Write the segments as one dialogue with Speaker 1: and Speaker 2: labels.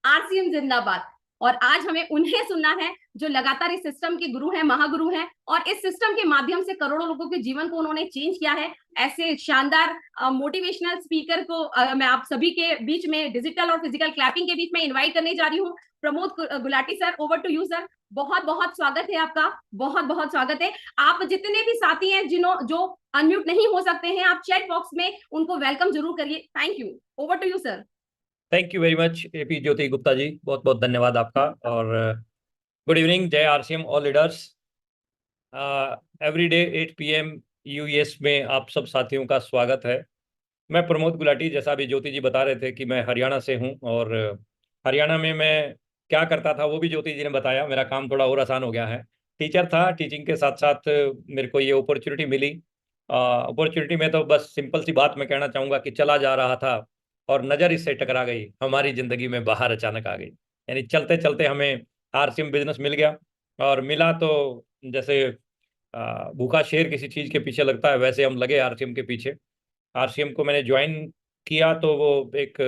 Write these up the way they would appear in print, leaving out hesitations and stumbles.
Speaker 1: RCM जिंदाबाद। और आज हमें उन्हें सुनना है जो लगातार इस सिस्टम के गुरु हैं, महागुरु हैं, और इस सिस्टम के माध्यम से करोड़ों लोगों के जीवन को उन्होंने चेंज किया है। ऐसे शानदार मोटिवेशनल स्पीकर को मैं आप सभी के बीच में डिजिटल और फिजिकल क्लैपिंग के बीच में इनवाइट करने जा रही हूँ। Pramod Gulati sir, over to you sir. बहुत बहुत स्वागत है आपका, बहुत बहुत स्वागत है। आप जितने भी साथी हैं जिन्हों जो अनम्यूट नहीं हो सकते हैं, आप चैट बॉक्स में उनको वेलकम जरूर करिए। Thank you. Over to you sir.
Speaker 2: Thank you very much AP Jyoti Gupta ji, बहुत बहुत धन्यवाद आपका। और गुड इवनिंग, जय RCM all leaders. Everyday 8 PM US में आप सब साथियों का स्वागत है। मैं प्रमोद गुलाटी, जैसा अभी ज्योति जी बता रहे थे कि मैं हरियाणा से हूं, और हरियाणा में मैं क्या करता था वो भी ज्योति जी ने बताया। मेरा काम थोड़ा और आसान हो गया है। टीचर था, टीचिंग के साथ साथ मेरे को ये अपॉर्चुनिटी मिली। अपॉर्चुनिटी में तो बस सिंपल सी बात मैं कहना चाहूँगा कि चला जा रहा था और नज़र इससे टकरा गई, हमारी ज़िंदगी में बाहर अचानक आ गई। यानी चलते चलते हमें आरसीएम बिजनेस मिल गया। और मिला तो जैसे भूखा शेर किसी चीज़ के पीछे लगता है, वैसे हम लगे आरसीएम के पीछे। आरसीएम को मैंने ज्वाइन किया तो वो एक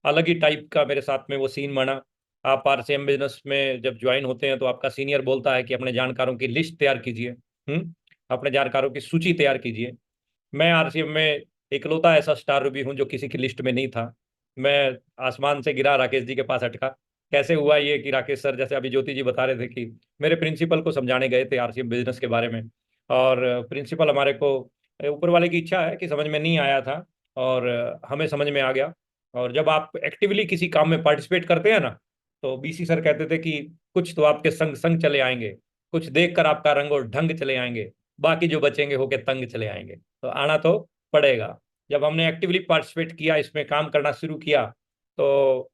Speaker 2: अलग ही टाइप का मेरे साथ में वो सीन बना। आप आरसीएम बिजनेस में जब ज्वाइन होते हैं तो आपका सीनियर बोलता है कि अपने जानकारों की लिस्ट तैयार कीजिए, अपने जानकारों की सूची तैयार कीजिए। मैं आरसीएम में इकलौता ऐसा स्टार रूबी हूँ जो किसी की लिस्ट में नहीं था। मैं आसमान से गिरा, राकेश जी के पास अटका। कैसे हुआ ये कि राकेश सर, जैसे अभी ज्योति जी बता रहे थे कि मेरे प्रिंसिपल को समझाने गए थे आरसीएम बिजनेस के बारे में, और प्रिंसिपल हमारे को, ऊपर वाले की इच्छा है कि समझ में नहीं आया था, और हमें समझ में आ गया। और जब आप एक्टिवली किसी काम में पार्टिसिपेट करते हैं ना, तो बीसी सर कहते थे कि कुछ तो आपके संग संग चले आएंगे, कुछ देखकर आपका रंग और ढंग चले आएंगे, बाकी जो बचेंगे होके तंग चले आएंगे। तो आना तो पड़ेगा। जब हमने एक्टिवली पार्टिसिपेट किया, इसमें काम करना शुरू किया, तो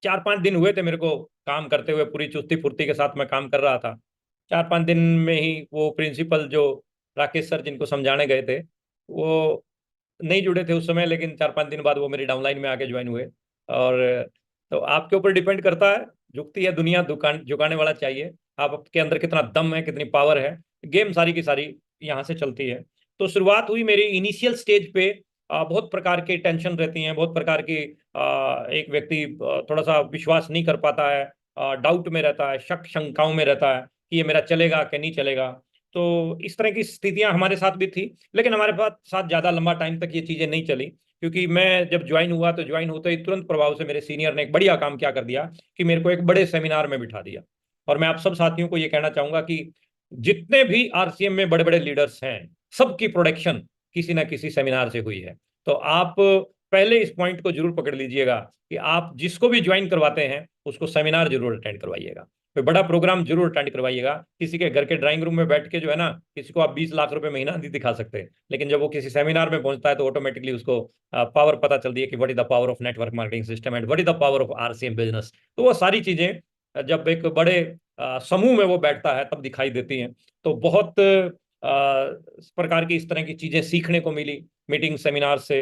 Speaker 2: 4-5 दिन हुए थे मेरे को काम करते हुए, पूरी चुस्ती फुर्ती के साथ मैं काम कर रहा था। 4-5 दिन में ही वो प्रिंसिपल जो राकेश सर जिनको समझाने गए थे, वो नहीं जुड़े थे उस समय, लेकिन 4-5 दिन बाद वो मेरी डाउनलाइन में आके ज्वाइन हुए। और तो आपके ऊपर डिपेंड करता है, झुकती है दुनिया, दुकान झुकाने वाला चाहिए। आपके अंदर कितना दम है, कितनी पावर है, गेम सारी की सारी यहाँ से चलती है। तो शुरुआत हुई मेरी इनिशियल स्टेज पे। बहुत प्रकार की टेंशन रहती हैं, बहुत प्रकार की एक व्यक्ति थोड़ा सा विश्वास नहीं कर पाता है, डाउट में रहता है, शक शंकाओं में रहता है कि ये मेरा चलेगा कि नहीं चलेगा। तो इस तरह की स्थितियां हमारे साथ भी थी, लेकिन हमारे पास साथ ज़्यादा लंबा टाइम तक ये चीज़ें नहीं चली, क्योंकि मैं जब ज्वाइन हुआ तो ज्वाइन होते ही तुरंत प्रभाव से मेरे सीनियर ने एक बढ़िया काम क्या कर दिया कि मेरे को एक बड़े सेमिनार में बिठा दिया। और मैं आप सब साथियों को ये कहना चाहूंगा कि जितने भी आरसीएम में बड़े बड़े लीडर्स हैं, सबकी प्रोडक्शन किसी ना किसी सेमिनार से हुई है। तो आप पहले इस पॉइंट को जरूर पकड़ लीजिएगा कि आप जिसको भी ज्वाइन करवाते हैं उसको सेमिनार जरूर अटेंड करवाइएगा, कोई बड़ा प्रोग्राम जरूर अटेंड करवाइएगा। किसी के घर के ड्राइंग रूम में बैठ के जो है ना, किसी को आप 20 लाख रुपए महीना नहीं दिखा सकते, लेकिन जब वो किसी सेमिनार में पहुंचता है तो ऑटोमेटिकली उसको पावर पता चलती है कि what is the power of network marketing system and what is the power of RCM business. तो वो सारी चीजें जब एक बड़े समूह में वो बैठता है तब दिखाई देती हैं। तो बहुत इस प्रकार की, इस तरह की चीजें सीखने को मिली मीटिंग सेमिनार से।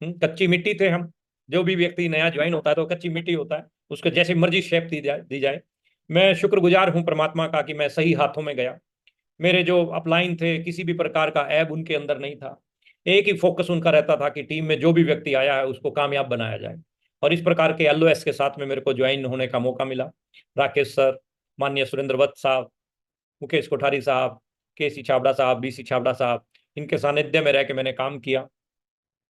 Speaker 2: कच्ची मिट्टी थे हम। जो भी व्यक्ति नया ज्वाइन होता है तो कच्ची मिट्टी होता है, उसको जैसे मर्जी शेप दी जाए। मैं शुक्रगुजार हूं परमात्मा का कि मैं सही हाथों में गया। मेरे जो अपलाइन थे, किसी भी प्रकार का ऐब उनके अंदर नहीं था। एक ही फोकस उनका रहता था कि टीम में जो भी व्यक्ति आया है उसको कामयाब बनाया जाए। और इस प्रकार के एलओएस के साथ में मेरे को ज्वाइन होने का मौका मिला। राकेश सर, माननीय सुरेंद्र वत्स साहब, मुकेश कोठारी साहब, केसी छाबड़ा साहब, बीसी छाबड़ा साहब, इनके सानिध्य में रह के मैंने काम किया।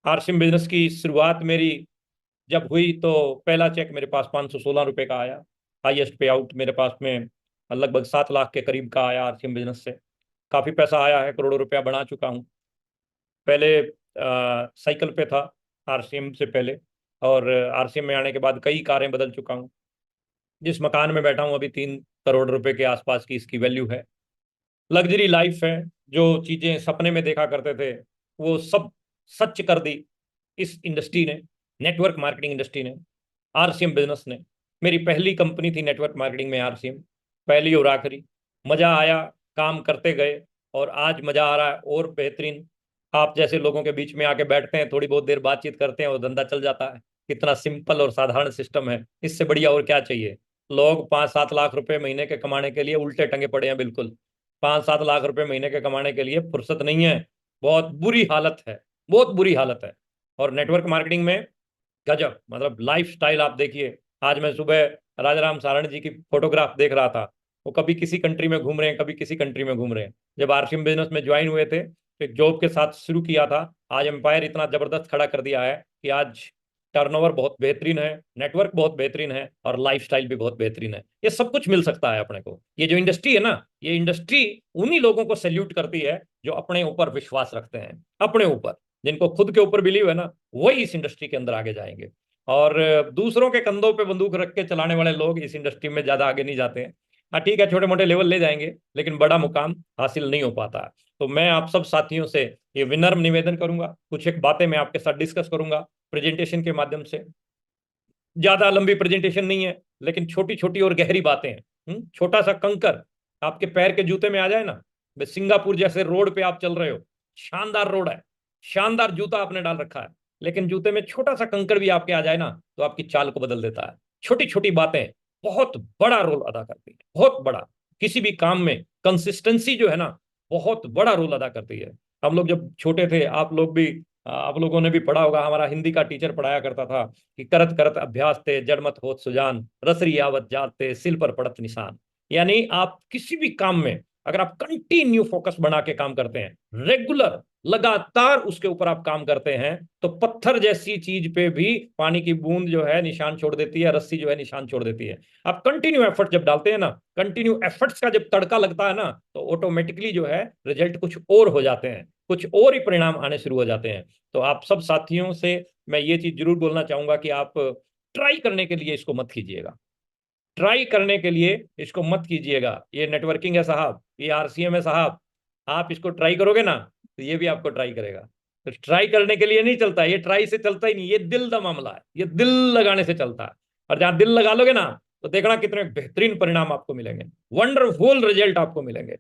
Speaker 2: आरसीएम बिजनेस की शुरुआत मेरी जब हुई तो पहला चेक मेरे पास 516 रुपए का आया। हाईएस्ट पे आउट मेरे पास में लगभग 7 लाख के करीब का आया आरसीएम बिजनेस से। काफ़ी पैसा आया है, करोड़ों रुपया बना चुका हूँ। पहले साइकिल पे था आरसीएम से पहले, और आरसीएम में आने के बाद कई कारें बदल चुका हूँ। जिस मकान में बैठा हूँ अभी 3 करोड़ रुपए के आसपास की इसकी वैल्यू है। लग्जरी लाइफ है। जो चीज़ें सपने में देखा करते थे वो सब सच कर दी इस इंडस्ट्री ने, नेटवर्क मार्केटिंग इंडस्ट्री ने, आरसीएम बिजनेस ने। मेरी पहली कंपनी थी नेटवर्क मार्केटिंग में आरसीएम, पहली और आखिरी। मज़ा आया, काम करते गए, और आज मज़ा आ रहा है और बेहतरीन। आप जैसे लोगों के बीच में आके बैठते हैं, थोड़ी बहुत देर बातचीत करते हैं और धंधा चल जाता है। कितना सिंपल और साधारण सिस्टम है, इससे बढ़िया और क्या चाहिए। लोग 5-7 लाख रुपए महीने के कमाने के लिए उल्टे टंगे पड़े हैं, बिल्कुल। 5-7 लाख रुपए महीने के कमाने के लिए फुर्सत नहीं है। बहुत बुरी हालत है, बहुत बुरी हालत है। और नेटवर्क मार्केटिंग में गजब, मतलब लाइफ स्टाइल आप देखिए, आज मैं सुबह राजाराम सारण जी की फोटोग्राफ देख रहा था। वो कभी किसी कंट्री में घूम रहे हैं, कभी किसी कंट्री में घूम रहे हैं। जब आरसीएम बिजनेस में ज्वाइन हुए थे तो एक जॉब के साथ शुरू किया था। आज एम्पायर इतना जबरदस्त खड़ा कर दिया है कि आज टर्नओवर बहुत बेहतरीन है, नेटवर्क बहुत बेहतरीन है और लाइफस्टाइल भी बहुत बेहतरीन है। ये सब कुछ मिल सकता है अपने को। ये जो इंडस्ट्री है ना, ये इंडस्ट्री उन्हीं लोगों को सैल्यूट करती है जो अपने ऊपर विश्वास रखते हैं, अपने ऊपर, जिनको खुद के ऊपर बिलीव है ना, वही इस इंडस्ट्री के अंदर आगे जाएंगे। और दूसरों के कंधों पे बंदूक रख के चलाने वाले लोग इस इंडस्ट्री में ज्यादा आगे नहीं जाते हैं। हाँ ठीक है, छोटे मोटे लेवल ले जाएंगे लेकिन बड़ा मुकाम हासिल नहीं हो पाता। तो मैं आप सब साथियों से ये विनम्र निवेदन करूंगा, कुछ एक बातें मैं आपके साथ डिस्कस करूंगा प्रेजेंटेशन के माध्यम से। ज्यादा लंबी प्रेजेंटेशन नहीं है, लेकिन छोटी छोटी और गहरी बातें हैं। छोटा सा कंकर आपके पैर के जूते में आ जाए ना, सिंगापुर जैसे रोड पे आप चल रहे हो, शानदार रोड है, शानदार जूता आपने डाल रखा है, लेकिन जूते में छोटा सा कंकर भी आपके आ जाए ना तो आपकी चाल को बदल देता है। छोटी छोटी बातें बहुत बड़ा रोल अदा करती है, बहुत बड़ा। किसी भी काम में कंसिस्टेंसी जो है ना, बहुत बड़ा रोल अदा करती है। हम लोग जब छोटे थे, आप लोग भी, आप लोगों ने भी पढ़ा होगा, हमारा हिंदी का टीचर पढ़ाया करता था कि करत करत अभ्यास ते जड़मत होत सुजान, रसरी आवत जात ते सिल पर पड़त निशान। यानी आप किसी भी काम में अगर आप कंटिन्यू फोकस बना के काम करते हैं, रेगुलर लगातार उसके ऊपर आप काम करते हैं, तो पत्थर जैसी चीज पे भी पानी की बूंद जो है निशान छोड़ देती है, रस्सी जो है निशान छोड़ देती है। आप कंटिन्यू एफर्ट जब डालते हैं ना, कंटिन्यू एफर्ट्स का जब तड़का लगता है ना, तो ऑटोमेटिकली जो है रिजल्ट कुछ और हो जाते हैं, कुछ और ही परिणाम आने शुरू हो जाते हैं। तो आप सब साथियों से मैं ये चीज जरूर बोलना चाहूंगा कि आप ट्राई करने के लिए इसको मत कीजिएगा, ट्राई करने के लिए इसको मत कीजिएगा। ये नेटवर्किंग है साहब, ये आरसीएम है साहब, आप इसको ट्राई करोगे ना तो ये भी आपको ट्राई करेगा। तो ट्राई करने के लिए नहीं चलता, ये ट्राई से चलता ही नहीं, ये दिल का मामला है, ये दिल लगाने से चलता है। और जहां दिल लगा लोगे ना तो देखना कितने बेहतरीन परिणाम आपको मिलेंगे, वंडरफुल रिजल्ट आपको मिलेंगे,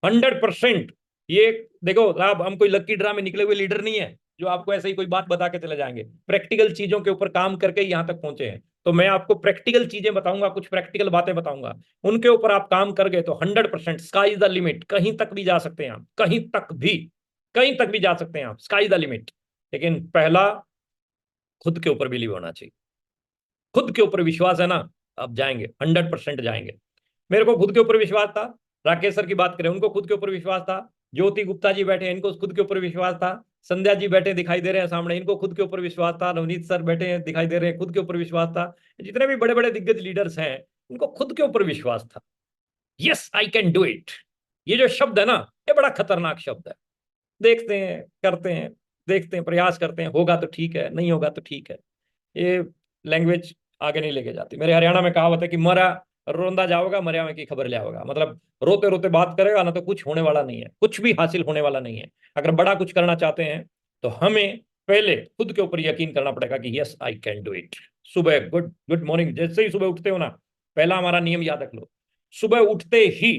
Speaker 2: 100%। ये देखो आप, हम कोई लक्की ड्रा में निकले हुए लीडर नहीं है जो आपको ऐसे ही कोई बात बता के चले जाएंगे। प्रैक्टिकल चीजों के ऊपर काम करके यहां तक पहुंचे हैं। तो मैं आपको प्रैक्टिकल चीजें बताऊंगा, कुछ प्रैक्टिकल बातें बताऊंगा, उनके ऊपर आप काम कर गए तो 100% स्काई इज द लिमिट। कहीं तक भी जा सकते हैं आप, कहीं तक भी, कहीं तक भी जा सकते हैं आप, स्काई इज द लिमिट। लेकिन पहला खुद के ऊपर बिलीव होना चाहिए, खुद के ऊपर विश्वास है ना, आप जाएंगे, 100% जाएंगे। मेरे को खुद के ऊपर विश्वास था। राकेश सर की बात करें, उनको खुद के ऊपर विश्वास था। ज्योति गुप्ता जी बैठे हैं, इनको खुद के ऊपर विश्वास था। संध्या जी बैठे दिखाई दे रहे हैं सामने, इनको खुद के ऊपर विश्वास था। नवनीत सर बैठे हैं दिखाई दे रहे हैं, खुद के ऊपर विश्वास था। जितने भी बड़े बड़े दिग्गज लीडर्स हैं, उनको खुद के ऊपर विश्वास था। Yes I can do it, ये जो शब्द है ना, ये बड़ा खतरनाक शब्द है। देखते हैं, करते हैं, देखते हैं, प्रयास करते हैं, होगा तो ठीक है, नहीं होगा तो ठीक है। ये लैंग्वेज आगे नहीं लेके जाती। मेरे हरियाणा में कहावत है कि मरा रोंदा जाओगा, मरिया में की खबर ले आओगा। मतलब रोते रोते बात करेगा ना तो कुछ होने वाला नहीं है, कुछ भी हासिल होने वाला नहीं है। अगर बड़ा कुछ करना चाहते हैं तो हमें पहले खुद के ऊपर यकीन करना पड़ेगा कि yes I can do it. सुबह गुड गुड मॉर्निंग, जैसे ही सुबह उठते हो ना, पहला हमारा नियम याद रख लो, सुबह उठते ही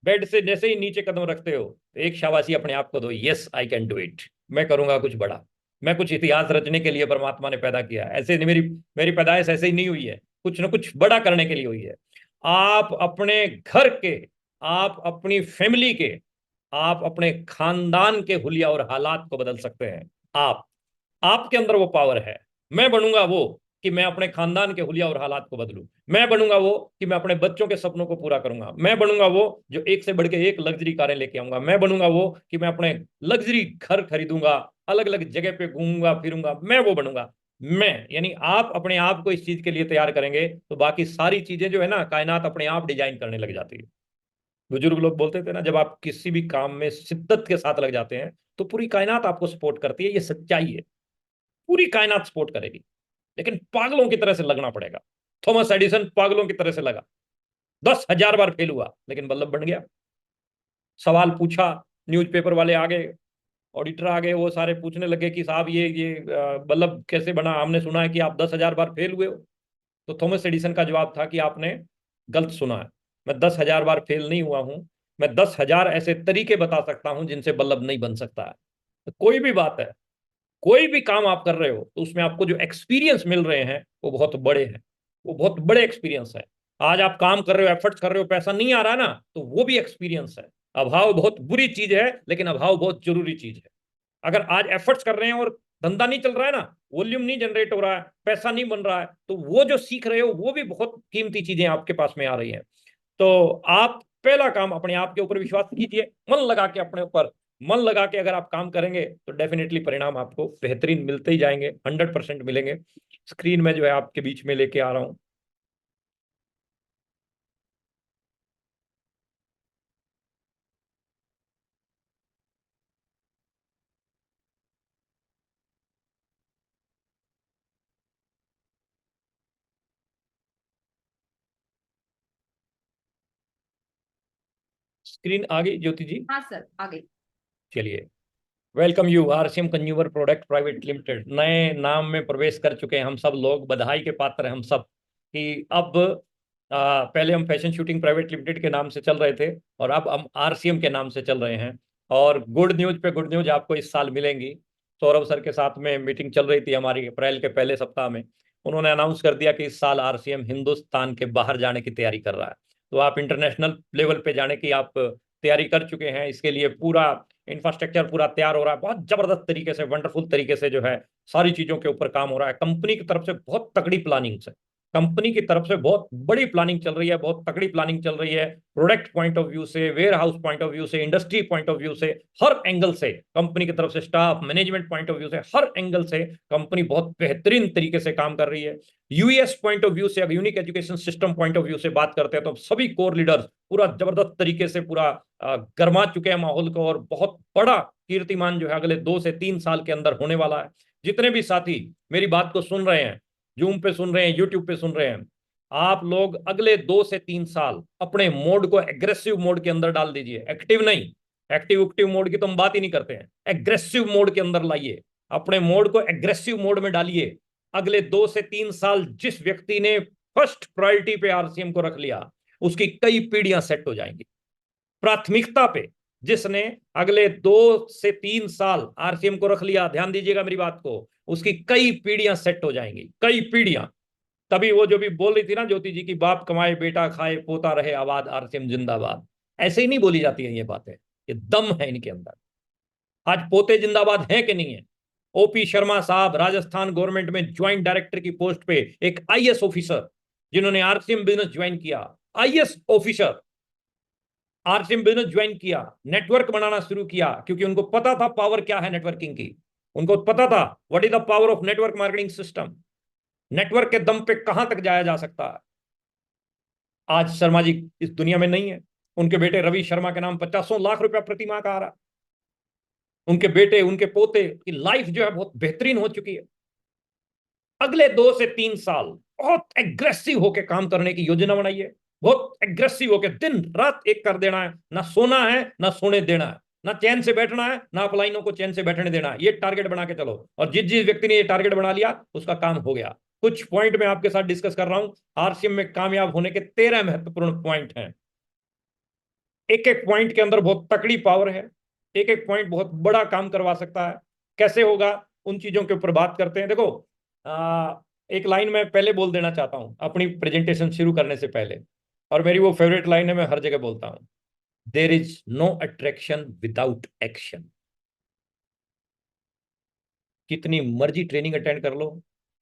Speaker 2: बेड से जैसे ही नीचे कदम रखते हो तो एक शाबाशी अपने आप को दो, yes I can do it, मैं करूंगा कुछ बड़ा। मैं कुछ इतिहास रचने के लिए परमात्मा ने पैदा किया है। ऐसे नहीं, मेरी मेरी पैदाइश ऐसे ही नहीं हुई है, कुछ ना कुछ बड़ा करने के लिए हुई है। आप अपने घर के, आप अपनी फैमिली के, आप अपने खानदान के हुलिया और हालात को बदल सकते हैं। आप, आपके अंदर वो पावर है। मैं बनूंगा वो कि मैं अपने खानदान के हुलिया और हालात को बदलूं। मैं बनूंगा वो कि मैं अपने बच्चों के सपनों को पूरा करूंगा। मैं बनूंगा वो जो एक से बढ़ के एक लग्जरी कारें लेके आऊंगा। मैं बनूंगा वो कि मैं अपने लग्जरी घर खरीदूंगा, अलग अलग जगह पे घूमूंगा फिरूंगा, मैं वो बनूंगा। मैं यानी आप अपने आप को इस चीज के लिए तैयार करेंगे तो बाकी सारी चीजें जो है ना, कायनात अपने आप डिजाइन करने लग जाती है। बुजुर्ग लोग बोलते थे ना, जब आप किसी भी काम में शिद्दत के साथ लग जाते हैं तो पूरी कायनात आपको सपोर्ट करती है। ये सच्चाई है, पूरी कायनात सपोर्ट करेगी, लेकिन पागलों की तरह से लगना पड़ेगा। थॉमस एडिसन पागलों की तरह से लगा, 10,000 बार फेल हुआ लेकिन बल्ब बन गया। सवाल पूछा, न्यूज़पेपर वाले आ गए, ऑडिटर आ गए, वो सारे पूछने लगे कि साहब ये बल्ब कैसे बना, हमने सुना है कि आप 10,000 बार फेल हुए हो। तो थॉमस एडिसन का जवाब था कि आपने गलत सुना है, मैं 10,000 बार फेल नहीं हुआ हूं, मैं 10,000 ऐसे तरीके बता सकता हूं जिनसे बल्ब नहीं बन सकता है। तो कोई भी बात है, कोई भी काम आप कर रहे हो तो उसमें आपको जो एक्सपीरियंस मिल रहे हैं वो बहुत बड़े हैं, वो बहुत बड़े एक्सपीरियंस है। आज आप काम कर रहे हो, एफर्ट्स कर रहे हो, पैसा नहीं आ रहा ना, तो वो भी एक्सपीरियंस है। अभाव बहुत बुरी चीज है लेकिन अभाव बहुत जरूरी चीज है। अगर आज एफर्ट्स कर रहे हैं और धंधा नहीं चल रहा है ना, वॉल्यूम नहीं जनरेट हो रहा है, पैसा नहीं बन रहा है, तो वो जो सीख रहे हो वो भी बहुत कीमती चीजें आपके पास में आ रही हैं। तो आप पहला काम अपने आप के ऊपर विश्वास कीजिए, मन लगा के अपने ऊपर मन लगा के अगर आप काम करेंगे तो डेफिनेटली परिणाम आपको बेहतरीन मिलते ही जाएंगे, 100% मिलेंगे। स्क्रीन में जो है आपके बीच में लेके आ रहा हूं। स्क्रीन आ गई ज्योति जी?
Speaker 1: हाँ सर, आगे।
Speaker 2: चलिए, welcome you RCM consumer product private limited. नए नाम में प्रवेश कर चुके हैं हम सब लोग, बधाई के पात्र हैं हम सब कि अब पहले हम फैशन शूटिंग प्राइवेट लिमिटेड के नाम से चल रहे थे और अब हम आरसीएम के नाम से चल रहे हैं। और गुड न्यूज पे गुड न्यूज आपको इस साल मिलेंगी। सौरभ सर के साथ में मीटिंग चल रही थी हमारी अप्रैल के पहले सप्ताह में, उन्होंने अनाउंस कर दिया कि इस साल आरसीएम हिंदुस्तान के बाहर जाने की तैयारी कर रहा है। तो आप इंटरनेशनल लेवल पे जाने की आप तैयारी कर चुके हैं, इसके लिए पूरा इंफ्रास्ट्रक्चर पूरा तैयार हो रहा है, बहुत जबरदस्त तरीके से, वंडरफुल तरीके से जो है सारी चीजों के ऊपर काम हो रहा है। कंपनी की तरफ से बहुत तगड़ी प्लानिंग से, कंपनी की तरफ से बहुत बड़ी प्लानिंग चल रही है, बहुत तगड़ी प्लानिंग चल रही है। प्रोडक्ट पॉइंट ऑफ व्यू से, warehouse point of view से, इंडस्ट्री पॉइंट ऑफ व्यू से, हर एंगल से कंपनी की तरफ से, staff management point of view से, हर एंगल से कंपनी बहुत बेहतरीन तरीके से काम कर रही है। यूएस पॉइंट ऑफ व्यू से, अगर unique education system point of view से बात करते हैं तो सभी कोर लीडर्स पूरा जबरदस्त तरीके से पूरा गरमा चुके हैं माहौल को, और बहुत बड़ा कीर्तिमान जो है अगले 2 से 3 साल के अंदर होने वाला है। जितने भी साथी मेरी बात को सुन रहे हैं, जूम पे सुन रहे हैं, यूट्यूब पे सुन रहे हैं, आप लोग अगले 2 से 3 साल अपने मोड को एग्रेसिव मोड के अंदर डाल दीजिए। एक्टिव नहीं, एक्टिव मोड की तो हम बात ही नहीं करते हैं, एग्रेसिव मोड के अंदर लाइए, अपने मोड को एग्रेसिव मोड में डालिए। अगले 2 से 3 साल जिस व्यक्ति ने फर्स्ट प्रायोरिटी पे आरसीएम को रख लिया, उसकी कई पीढ़ियां सेट हो जाएंगी। प्राथमिकता पे जिसने अगले 2 से 3 साल आरसीएम को रख लिया, ध्यान दीजिएगा मेरी बात को, उसकी कई पीढ़ियां सेट हो जाएंगी, कई पीढ़ियां। तभी वो जो भी बोल रही थी ना ज्योति जी की, बाप कमाए बेटा खाए पोता रहे आबाद आरसीएम जिंदाबाद, ऐसे ही नहीं बोली जाती है ये बातें, ये दम है इनके अंदर। आज पोते जिंदाबाद हैं कि नहीं है? ओपी शर्मा साहब राजस्थान गवर्नमेंट में ज्वाइंट डायरेक्टर की पोस्ट पे एक आईएएस ऑफिसर, जिन्होंने आरसीएम बिजनेस ज्वाइन किया, IAS officer RCM business join किया, नेटवर्क बनाना शुरू किया, क्योंकि उनको पता था पावर क्या है नेटवर्किंग की, उनको पता था what is the power of network marketing system, network के दम पे कहां तक जाया जा सकता है। आज शर्मा जी इस दुनिया में नहीं है, उनके बेटे रवि शर्मा के नाम 50 लाख रुपया प्रति माह का आ रहा है, उनके बेटे उनके पोते की लाइफ जो है बहुत बेहतरीन हो चुकी है। अगले 2 से 3 साल बहुत एग्रेसिव होकर काम करने की योजना बनाइए, बहुत एग्रेसिव होकर दिन रात एक कर देना है, ना सोना है ना सोने देना है, ना चैन से बैठना है ना अपलाइनों को चैन से बैठने देना है। ये टारगेट बना के चलो, और जिस जिस व्यक्ति ने ये टारगेट बना लिया उसका काम हो गया। कुछ पॉइंट मैं आपके साथ डिस्कस कर रहा हूं, आरसीएम में कामयाब होने के 13 महत्वपूर्ण पॉइंट हैं। एक एक पॉइंट के अंदर बहुत तकड़ी पावर है, एक एक पॉइंट बहुत बड़ा काम करवा सकता है। कैसे होगा उन चीजों के ऊपर बात करते हैं। देखो, एक लाइन मैं पहले बोल देना चाहता हूं अपनी प्रेजेंटेशन शुरू करने से पहले, और मेरी वो फेवरेट लाइन है, मैं हर जगह बोलता हूं, there is no attraction without action. कितनी मर्जी ट्रेनिंग अटेंड कर लो,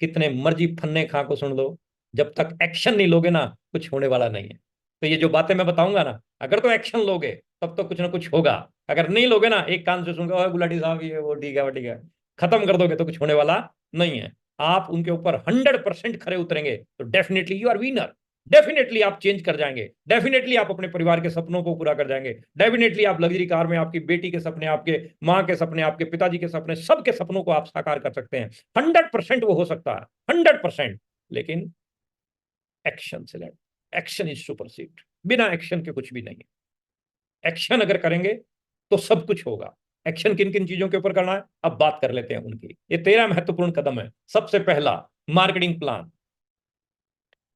Speaker 2: कितने मर्जी फन्ने खा को सुन लो, जब तक एक्शन नहीं लोगे ना कुछ होने वाला नहीं है। तो ये जो बातें मैं बताऊंगा ना, अगर तो एक्शन लोगे तब तो कुछ ना कुछ होगा, अगर नहीं लोगे ना एक कान से सुनकर गुलाटी साहब ये वो ठीक है वो ठीक है, खत्म कर दोगे तो कुछ होने वाला नहीं है। आप उनके ऊपर 100% खरे उतरेंगे तो definitely you are winner, definitely आप चेंज कर जाएंगे, डेफिनेटली आप अपने परिवार के सपनों को पूरा कर जाएंगे, डेफिनेटली आप लग्जरी कार में आपकी बेटी के सपने, आपके माँ के सपने, आपके पिताजी के सपने, सबके सपनों को आप साकार कर सकते हैं। 100% वो हो सकता है, 100%। लेकिन एक्शन से लेट, एक्शन इज सुपरसीड, बिना एक्शन के कुछ भी नहीं है। एक्शन अगर करेंगे तो सब कुछ होगा। एक्शन किन किन चीजों के ऊपर करना है अब बात कर लेते हैं उनकी। ये 13 महत्वपूर्ण कदम है। सबसे पहला, मार्केटिंग प्लान।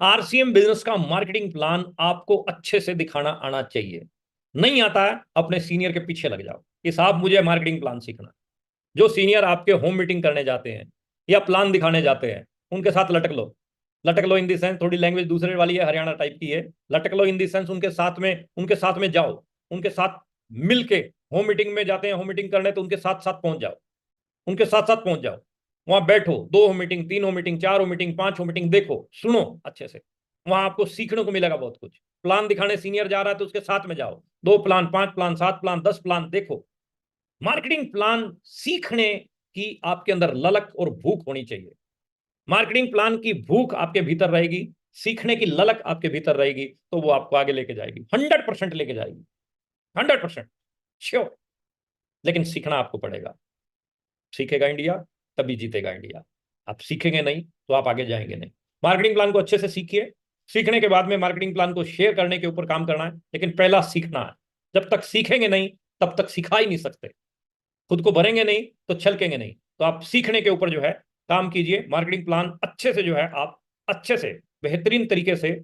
Speaker 2: आरसीएम बिजनेस का मार्केटिंग प्लान आपको अच्छे से दिखाना आना चाहिए। नहीं आता है अपने सीनियर के पीछे लग जाओ कि साहब मुझे मार्केटिंग प्लान सीखना। जो सीनियर आपके होम मीटिंग करने जाते हैं या प्लान दिखाने जाते हैं उनके साथ लटक लो। लटक लो इन दी सेंस, थोड़ी लैंग्वेज दूसरे वाली है, हरियाणा टाइप की है। लटक लो इन दी सेंस उनके साथ में जाओ, उनके साथ मिलके होम मीटिंग में जाते हैं, होम मीटिंग करने तो उनके साथ साथ पहुंच जाओ, उनके साथ साथ पहुंच जाओ। वहां बैठो, 2 मीटिंग, 3 मीटिंग, 4 मीटिंग, 5 मीटिंग, देखो, सुनो अच्छे से। वहां आपको सीखने को मिलेगा बहुत कुछ। प्लान दिखाने सीनियर जा रहा है तो उसके साथ में जाओ, 2 प्लान, 5 प्लान, 7 प्लान, 10 प्लान देखो। मार्केटिंग प्लान सीखने की आपके अंदर ललक और भूख होनी चाहिए। मार्केटिंग प्लान की भूख आपके भीतर रहेगी, सीखने की ललक आपके भीतर रहेगी, तो वो आपको आगे लेके जाएगी, 100% लेके जाएगी, 100% श्योर। लेकिन सीखना आपको पड़ेगा। सीखेगा इंडिया तभी जीतेगा इंडिया। आप सीखेंगे नहीं तो आप आगे जाएंगे नहीं। मार्केटिंग प्लान को अच्छे से सीखिए। सीखने के बाद में मार्केटिंग प्लान को शेयर करने के ऊपर काम करना है, लेकिन पहला सीखना है। जब तक सीखेंगे नहीं तब तक सिखा ही नहीं सकते। खुद को भरेंगे नहीं तो छलकेंगे नहीं। तो आप सीखने के ऊपर जो है काम कीजिए। मार्केटिंग प्लान अच्छे से जो है आप अच्छे से बेहतरीन तरीके से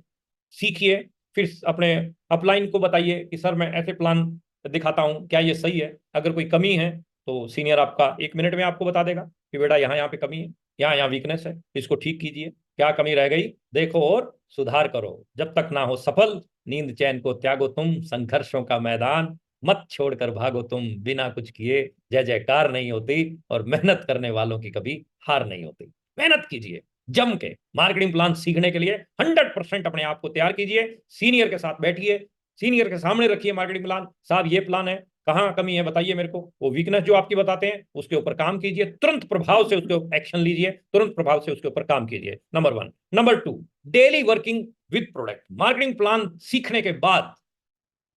Speaker 2: सीखिए। फिर अपने अपलाइन को बताइए कि सर मैं ऐसे प्लान दिखाता हूं, क्या ये सही है? अगर कोई कमी है तो सीनियर आपका 1 मिनट में आपको बता देगा कि बेटा यहाँ यहाँ पे कमी है, यहाँ यहाँ वीकनेस है, इसको ठीक कीजिए। क्या कमी रह गई देखो और सुधार करो। जब तक ना हो सफल, नींद चैन को त्यागो तुम, संघर्षों का मैदान मत छोड़कर भागो तुम। बिना कुछ किए जय जयकार नहीं होती, और मेहनत करने वालों की कभी हार नहीं होती। मेहनत कीजिए जम के। मार्केटिंग प्लान सीखने के लिए 100% अपने आप को तैयार कीजिए। सीनियर के साथ बैठिए, सीनियर के सामने रखिए मार्केटिंग प्लान। साहब ये प्लान है, कहाँ कमी है बताइए मेरे को। वो वीकनेस जो आपकी बताते हैं उसके ऊपर काम कीजिए, तुरंत प्रभाव से उसके ऊपर एक्शन लीजिए, तुरंत प्रभाव से उसके ऊपर काम कीजिए। Number 1। Number 2, daily working with product. Marketing plan सीखने के बाद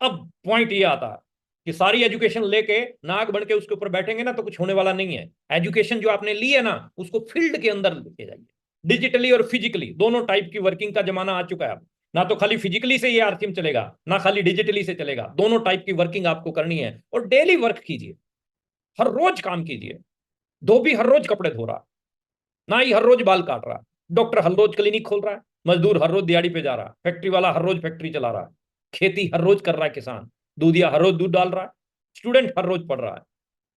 Speaker 2: अब पॉइंट ये आता है कि सारी एजुकेशन लेके नाक बन के उसके ऊपर बैठेंगे ना तो कुछ होने वाला नहीं है। एजुकेशन जो आपने ली है ना उसको फील्ड के अंदर लेके जाइए। डिजिटली और फिजिकली दोनों टाइप की वर्किंग का जमाना आ चुका है अब। ना तो खाली फिजिकली से ये आरसीएम चलेगा, ना खाली डिजिटली से चलेगा। दोनों टाइप की वर्किंग आपको करनी है। और डेली वर्क कीजिए, हर रोज काम कीजिए। धोबी हर रोज कपड़े धो रहा, ना ही हर रोज बाल काट रहा, डॉक्टर हर रोज क्लिनिक खोल रहा है, मजदूर हर रोज दिहाड़ी पे जा रहा है, फैक्ट्री वाला हर रोज फैक्ट्री चला रहा है, खेती हर रोज कर रहा है किसान, दूधिया हर रोज दूध डाल रहा है, स्टूडेंट हर रोज पढ़ रहा है।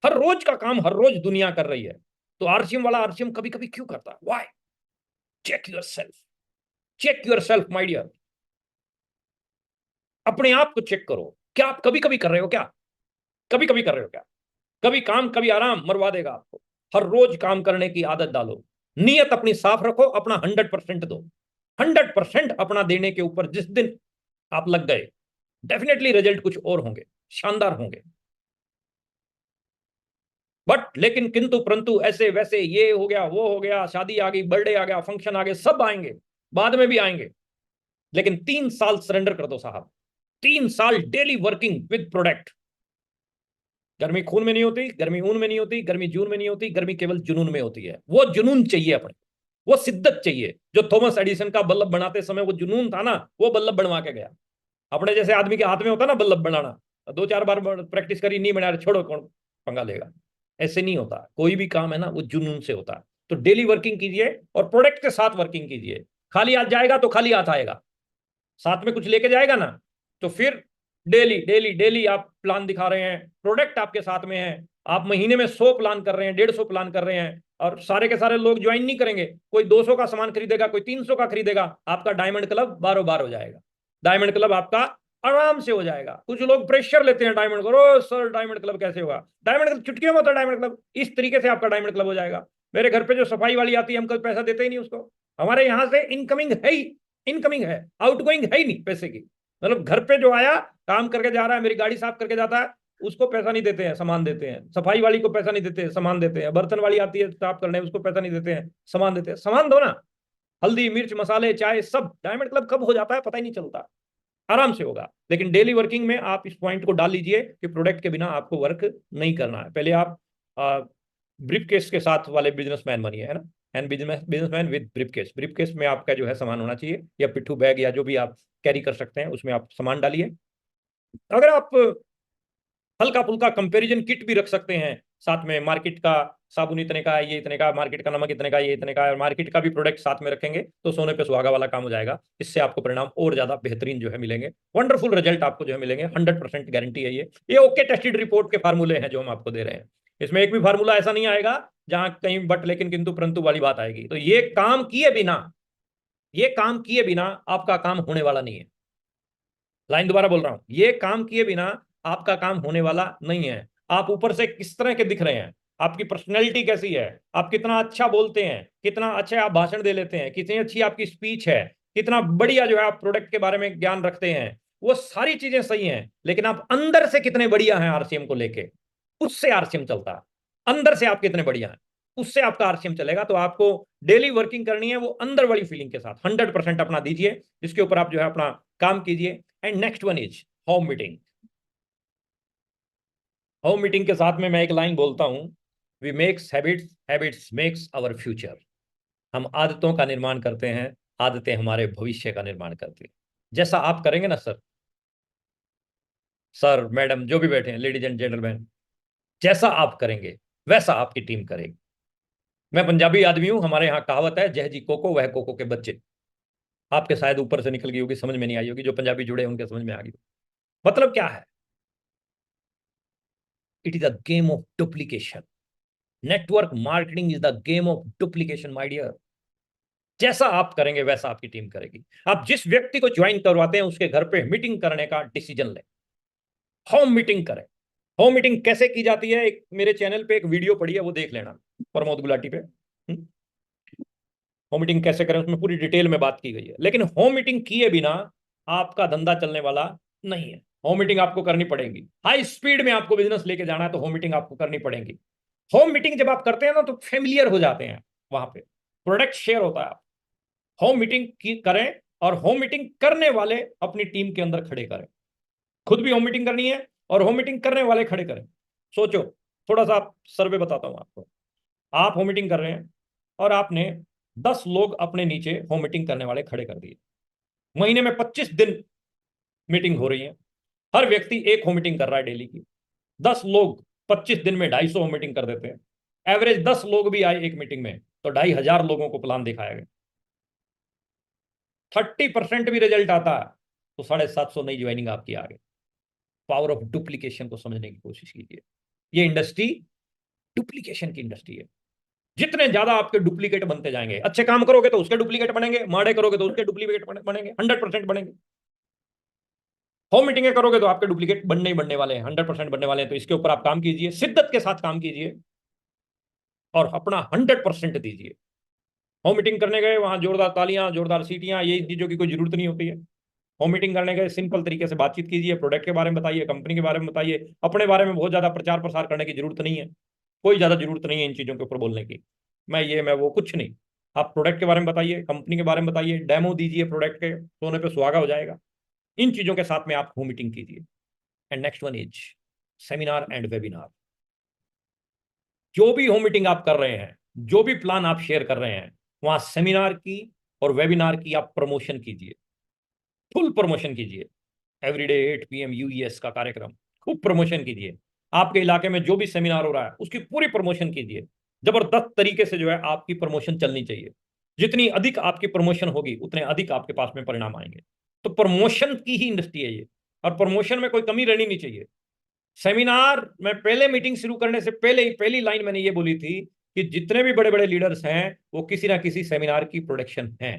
Speaker 2: हर रोज का काम हर रोज दुनिया कर रही है। तो आरसीएम वाला आरसीएम कभी कभी क्यों करता है? Why? Check yourself, check yourself my dear. अपने आप को चेक करो। क्या आप कभी कभी कर रहे हो? क्या कभी कभी कर रहे हो? क्या कभी काम कभी आराम मरवा देगा आपको। हर रोज काम करने की आदत डालो। नियत अपनी साफ रखो, अपना 100% दो। 100% अपना देने के ऊपर जिस दिन आप लग गए, डेफिनेटली रिजल्ट कुछ और होंगे, शानदार होंगे। बट लेकिन किंतु परंतु ऐसे वैसे, ये हो गया वो हो गया, शादी आ गई, बर्थडे आ गया, फंक्शन आ गए, सब आएंगे, बाद में भी आएंगे। लेकिन 3 साल सरेंडर कर दो साहब। 3 साल डेली वर्किंग विद प्रोडक्ट। गर्मी खून में नहीं होती, गर्मी ऊन में नहीं होती, गर्मी जून में नहीं होती, गर्मी केवल जुनून में होती है। वो जुनून चाहिए अपने, वो शिद्दत चाहिए। जो थॉमस एडिसन का बल्ब बनाते समय वो जुनून था ना, वो बल्ब बनवा के गया। अपने जैसे आदमी के हाथ में होता ना बल्ब बनाना, 2-4 बार प्रैक्टिस करी, नहीं बना, छोड़ो कौन पंगा लेगा। ऐसे नहीं होता। कोई भी काम है ना वो जुनून से होता है। तो डेली वर्किंग कीजिए और प्रोडक्ट के साथ वर्किंग कीजिए। खाली हाथ जाएगा तो खाली हाथ आएगा, साथ में कुछ लेके जाएगा ना तो फिर डेली डेली डेली आप प्लान दिखा रहे हैं, प्रोडक्ट आपके साथ में है। आप महीने में 100 प्लान कर रहे हैं, 150 प्लान कर रहे हैं, और सारे के सारे लोग ज्वाइन नहीं करेंगे। कोई 200 का सामान खरीदेगा, कोई 300 का खरीदेगा। आपका डायमंड क्लब बारो बार हो जाएगा। डायमंड क्लब आपका आराम से हो जाएगा। कुछ लोग प्रेशर लेते हैं डायमंड को, रो सर डायमंड क्लब कैसे होगा? डायमंड क्लब चुटकियों में होता है डायमंड क्लब। इस तरीके से आपका डायमंड क्लब हो जाएगा। मेरे घर पे जो सफाई वाली आती है, हम कल पैसा देते ही नहीं उसको। हमारे यहां से इनकमिंग है ही, इनकमिंग है, आउटगोइंग है ही नहीं पैसे की। मतलब घर पे जो आया काम करके जा रहा है, मेरी गाड़ी साफ करके जाता है, उसको पैसा नहीं देते हैं, सामान देते हैं। सफाई वाली को पैसा नहीं देते हैं, सामान देते हैं। बर्तन वाली आती है साफ करने, उसको पैसा नहीं देते हैं, सामान देते हैं। सामान दो ना। हल्दी मिर्च मसाले चाय सब। डायमंड क्लब कब हो जाता है पता ही नहीं चलता, आराम से होगा। लेकिन डेली वर्किंग में आप इस पॉइंट को डाल लीजिए कि प्रोडक्ट के बिना आपको वर्क नहीं करना है। पहले आप ब्रीफकेस के साथ वाले बिजनेसमैन बनिए, है ना। And businessman with briefcase. Briefcase में आपका जो है सामान होना चाहिए, या पिट्ठू बैग या जो भी आप कैरी कर सकते हैं उसमें आप सामान डालिए। अगर आप हल्का फुल्का कंपैरिजन किट भी रख सकते हैं साथ में, मार्केट का साबुन इतने का है, ये इतने का, मार्केट का नमक इतने का, ये इतने का है, और मार्केट का भी प्रोडक्ट साथ में रखेंगे तो सोने पे सुहागा वाला काम हो जाएगा। इससे आपको परिणाम और ज्यादा बेहतरीन जो है मिलेंगे। वंडरफुल रिजल्ट आपको जो है मिलेंगे, 100% गारंटी है ये ओके टेस्टेड रिपोर्ट के फार्मूले हैं जो हम आपको दे रहे हैं। इसमें एक भी फार्मूला ऐसा नहीं आएगा जहां कहीं बट लेकिन किंतु परंतु वाली बात आएगी। तो ये काम किए बिना, ये काम किए बिना आपका काम होने वाला नहीं है। लाइन दोबारा बोल रहा हूं, ये काम किए बिना आपका काम होने वाला नहीं है। आप ऊपर से किस तरह के दिख रहे हैं, आपकी पर्सनैलिटी कैसी है, आप कितना अच्छा बोलते हैं, कितना अच्छा आप भाषण दे लेते हैं, कितनी अच्छी आपकी स्पीच है, कितना बढ़िया जो है आप प्रोडक्ट के बारे में ज्ञान रखते हैं, वो सारी चीजें सही हैं, लेकिन आप अंदर से कितने बढ़िया हैं आरसीएम को लेके, उससे आरसीएम चलता है। अंदर से आप कितने बढ़िया हैं, उससे आपका आरसीएम चलेगा। तो आपको डेली वर्किंग करनी है वो अंदर वाली फीलिंग के साथ, 100% अपना दीजिए, जिसके ऊपर आप जो है अपना काम कीजिए। And next one is home meeting. Home meeting के साथ में मैं एक लाइन बोलता हूं, we makes habits, habits makes our future. हम आदतों का निर्माण करते हैं, आदतें हमारे भविष्य का निर्माण करती हैं। जैसा आप करेंगे ना सर, सर मैडम जो भी बैठे हैं, लेडीज एंड जेंटलमैन, जैसा आप करेंगे वैसा आपकी टीम करेगी। मैं पंजाबी आदमी हूं, हमारे यहाँ कहावत है, जह जी कोको वह कोको के बच्चे। आपके शायद ऊपर से निकल गई होगी, समझ में नहीं आई होगी, जो पंजाबी जुड़े हैं उनके समझ में आ गई। मतलब क्या है? It is a game of duplication. Network marketing is the game of duplication my dear. जैसा आप करेंगे वैसा आपकी टीम करेगी। आप जिस व्यक्ति को ज्वाइन करवाते हैं उसके घर पे मीटिंग करने का डिसीजन लें, होम मीटिंग करें। होम मीटिंग कैसे की जाती है, एक मेरे चैनल पे एक वीडियो पड़ी है, वो देख लेना, प्रमोद गुलाटी पे। होम मीटिंग कैसे करें उसमें पूरी डिटेल में बात की गई है। लेकिन होम मीटिंग किए बिना आपका धंधा चलने वाला नहीं है। होम मीटिंग आपको करनी पड़ेगी। हाई स्पीड में आपको बिजनेस लेके जाना है तो होम मीटिंग आपको करनी पड़ेगी। होम मीटिंग जब आप करते हैं ना तो फेमिलियर हो जाते हैं, वहां पे प्रोडक्ट शेयर होता है। होम मीटिंग की करें, और होम मीटिंग करने वाले अपनी टीम के अंदर खड़े करें। खुद भी होम मीटिंग करनी है और होम मीटिंग करने वाले खड़े करें। सोचो, थोड़ा सा आप सर्वे बताता हूं आपको। आप होम मीटिंग कर रहे हैं और आपने 10 लोग अपने नीचे होम मीटिंग करने वाले खड़े कर दिए। महीने में 25 दिन मीटिंग हो रही है, हर व्यक्ति एक होम मीटिंग कर रहा है डेली की। 10 लोग 25 दिन में 250 होम मीटिंग कर देते हैं। एवरेज 10 लोग भी आए एक मीटिंग में तो 2500 लोगों को प्लान दिखाया गया। 30% भी रिजल्ट आता है तो 750 नई ज्वाइनिंग आपकी आ गई। पावर ऑफ डुप्लीकेशन को समझने की कोशिश कीजिए। ये इंडस्ट्री डुप्लीकेशन की इंडस्ट्री है। जितने ज्यादा आपके डुप्लीकेट बनते जाएंगे, अच्छे काम करोगे तो उसके डुप्लीकेट बनेंगे, माड़े करोगे तो उसके डुप्लीकेट बनेंगे, 100% बनेंगे। होम मीटिंगें करोगे तो आपके डुप्लीकेट बनने ही बनने वाले हैं, 100% बनने वाले हैं। तो इसके ऊपर आप काम कीजिए, शिद्दत के साथ काम कीजिए और अपना 100% दीजिए। होम मीटिंग करने गए, वहां जोरदार तालियां, जोरदार सीटियां, ये चीजों की कोई जरूरत नहीं होती है। होम मीटिंग करने गए, सिंपल तरीके से बातचीत कीजिए, प्रोडक्ट के बारे में बताइए, कंपनी के बारे में बताइए। अपने बारे में बहुत ज्यादा प्रचार प्रसार करने की जरूरत नहीं है, कोई ज्यादा जरूरत नहीं है इन चीजों के ऊपर बोलने की। मैं वो कुछ नहीं। आप प्रोडक्ट के बारे में बताइए, कंपनी के बारे में बताइए, डेमो दीजिए प्रोडक्ट के, सोने पे सुहागा हो जाएगा। इन चीजों के साथ में आप होम मीटिंग कीजिए। And next one is seminar and webinar. जो भी होम मीटिंग आप कर रहे हैं, जो भी प्लान आप शेयर कर रहे हैं, वहां सेमिनार की और वेबिनार की आप प्रमोशन कीजिए, फुल प्रमोशन कीजिए। एवरीडे 8 PM यूईएस का कार्यक्रम, खूब प्रमोशन कीजिए। आपके इलाके में जो भी सेमिनार हो रहा है उसकी पूरी प्रमोशन कीजिए। जबरदस्त तरीके से जो है आपकी प्रमोशन चलनी चाहिए। जितनी अधिक आपकी प्रमोशन होगी उतने अधिक आपके पास में परिणाम आएंगे। तो प्रमोशन की ही इंडस्ट्री है ये, और प्रमोशन में कोई कमी रहनी नहीं चाहिए। सेमिनार में पहले मीटिंग शुरू करने से पहले ही पहली लाइन मैंने ये बोली थी कि जितने भी बड़े बड़े लीडर्स हैं वो किसी ना किसी सेमिनार की प्रोडक्शन है।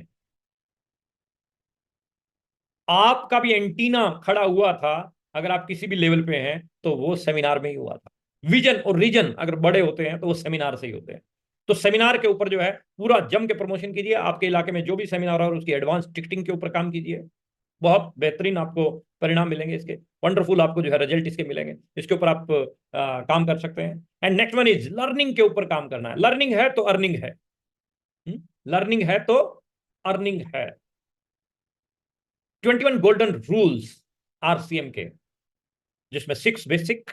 Speaker 2: आपका भी एंटीना खड़ा हुआ था, अगर आप किसी भी लेवल पे हैं तो वो सेमिनार में ही हुआ था। विजन और रीजन अगर बड़े होते हैं तो वो सेमिनार से ही होते हैं। तो सेमिनार के ऊपर जो है पूरा जम के प्रमोशन कीजिए। आपके इलाके में जो भी सेमिनार हो उसकी एडवांस टिकटिंग के ऊपर काम कीजिए। बहुत बेहतरीन आपको परिणाम मिलेंगे इसके, वंडरफुल आपको जो है रिजल्ट इसके मिलेंगे। इसके ऊपर आप काम कर सकते हैं। And next one is learning के ऊपर काम करना है। लर्निंग है तो अर्निंग है। लर्निंग है तो अर्निंग है। 21 गोल्डन रूल्स आरसीएम के, जिसमें 6 बेसिक,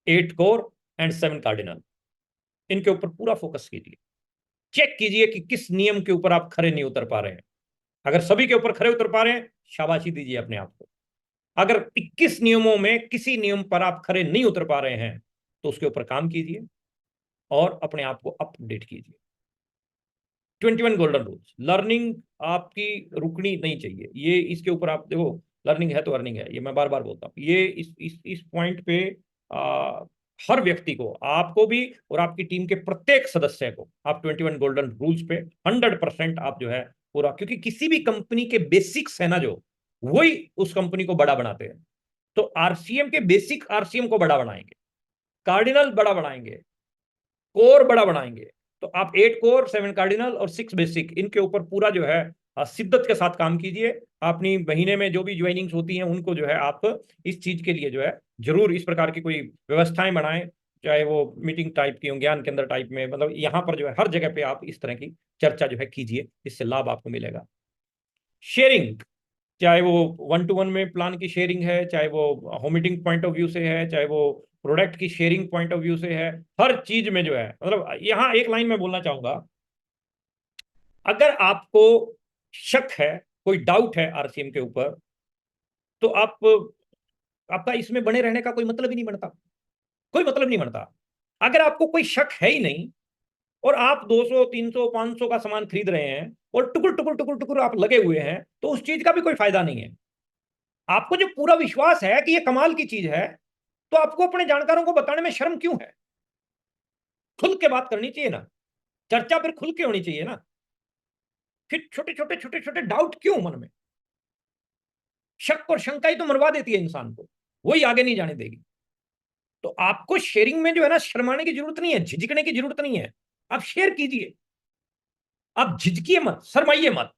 Speaker 2: 8 कोर एंड 7 कार्डिनल, इनके ऊपर पूरा फोकस कीजिए। चेक कीजिए कि किस नियम के ऊपर आप खरे नहीं उतर पा रहे हैं। अगर सभी के ऊपर खरे उतर पा रहे हैं, शाबाशी दीजिए अपने आप को। अगर 21 नियमों में किसी नियम पर आप खरे नहीं उतर पा रहे हैं तो उसके ऊपर काम कीजिए और अपने आप को अपडेट कीजिए। 21 गोल्डन रूल्स। लर्निंग आपकी रुकनी नहीं चाहिए। ये इसके ऊपर आप देखो, लर्निंग है तो अर्निंग है, ये मैं बार बार बोलता हूँ। ये इस पॉइंट पे आ, हर व्यक्ति को, आपको भी और आपकी टीम के प्रत्येक सदस्य को, आप 21 गोल्डन रूल्स पे 100% आप जो है पूरा, क्योंकि किसी भी कंपनी के बेसिक्स है ना जो, वही उस कंपनी को बड़ा बनाते हैं। तो आरसीएम के बेसिक आरसीएम को बड़ा बनाएंगे, कार्डिनल बड़ा बनाएंगे, कोर बड़ा बनाएंगे। तो आप 8 कोर, 7 कार्डिनल और 6 बेसिक, इनके ऊपर पूरा जो है शिद्दत के साथ काम कीजिए। अपनी महीने में जो भी ज्वाइनिंग्स होती हैं उनको जो है आप इस चीज के लिए जो है जरूर इस प्रकार की कोई व्यवस्थाएं बनाएं, चाहे वो मीटिंग टाइप की हो, ज्ञान केंद्र टाइप में, मतलब यहाँ पर जो है हर जगह पे आप इस तरह की चर्चा जो है कीजिए, इससे लाभ आपको मिलेगा। शेयरिंग, चाहे वो 1-to-1 में प्लान की शेयरिंग है, चाहे वो home meeting point of view से है, चाहे वो प्रोडक्ट की शेयरिंग पॉइंट ऑफ व्यू से है, हर चीज में जो है, मतलब यहाँ एक लाइन में बोलना चाहूंगा, अगर आपको शक है, कोई डाउट है आरसीएम के ऊपर, तो आप आपका इसमें बने रहने का कोई मतलब ही नहीं बनता, कोई मतलब नहीं बनता। अगर आपको कोई शक है ही नहीं और आप 200, 300, 500 का सामान खरीद रहे हैं और टुकुर टुकुर टुकुर टुकुर आप लगे हुए हैं, तो उस चीज का भी कोई फायदा नहीं है। आपको जो पूरा विश्वास है कि ये कमाल की चीज है, तो आपको अपने जानकारों को बताने में शर्म क्यों है? खुल के बात करनी चाहिए ना, चर्चा फिर खुल के होनी चाहिए ना। फिर छोटे छोटे छोटे छोटे डाउट क्यों मन में? शक और शंका ही तो मरवा देती है इंसान को, वही आगे नहीं जाने देगी। तो आपको शेयरिंग में जो है ना शर्माने की जरूरत नहीं है, झिझकने की जरूरत नहीं है। आप शेयर कीजिए, आप झिझकिए मत, शर्माइए मत।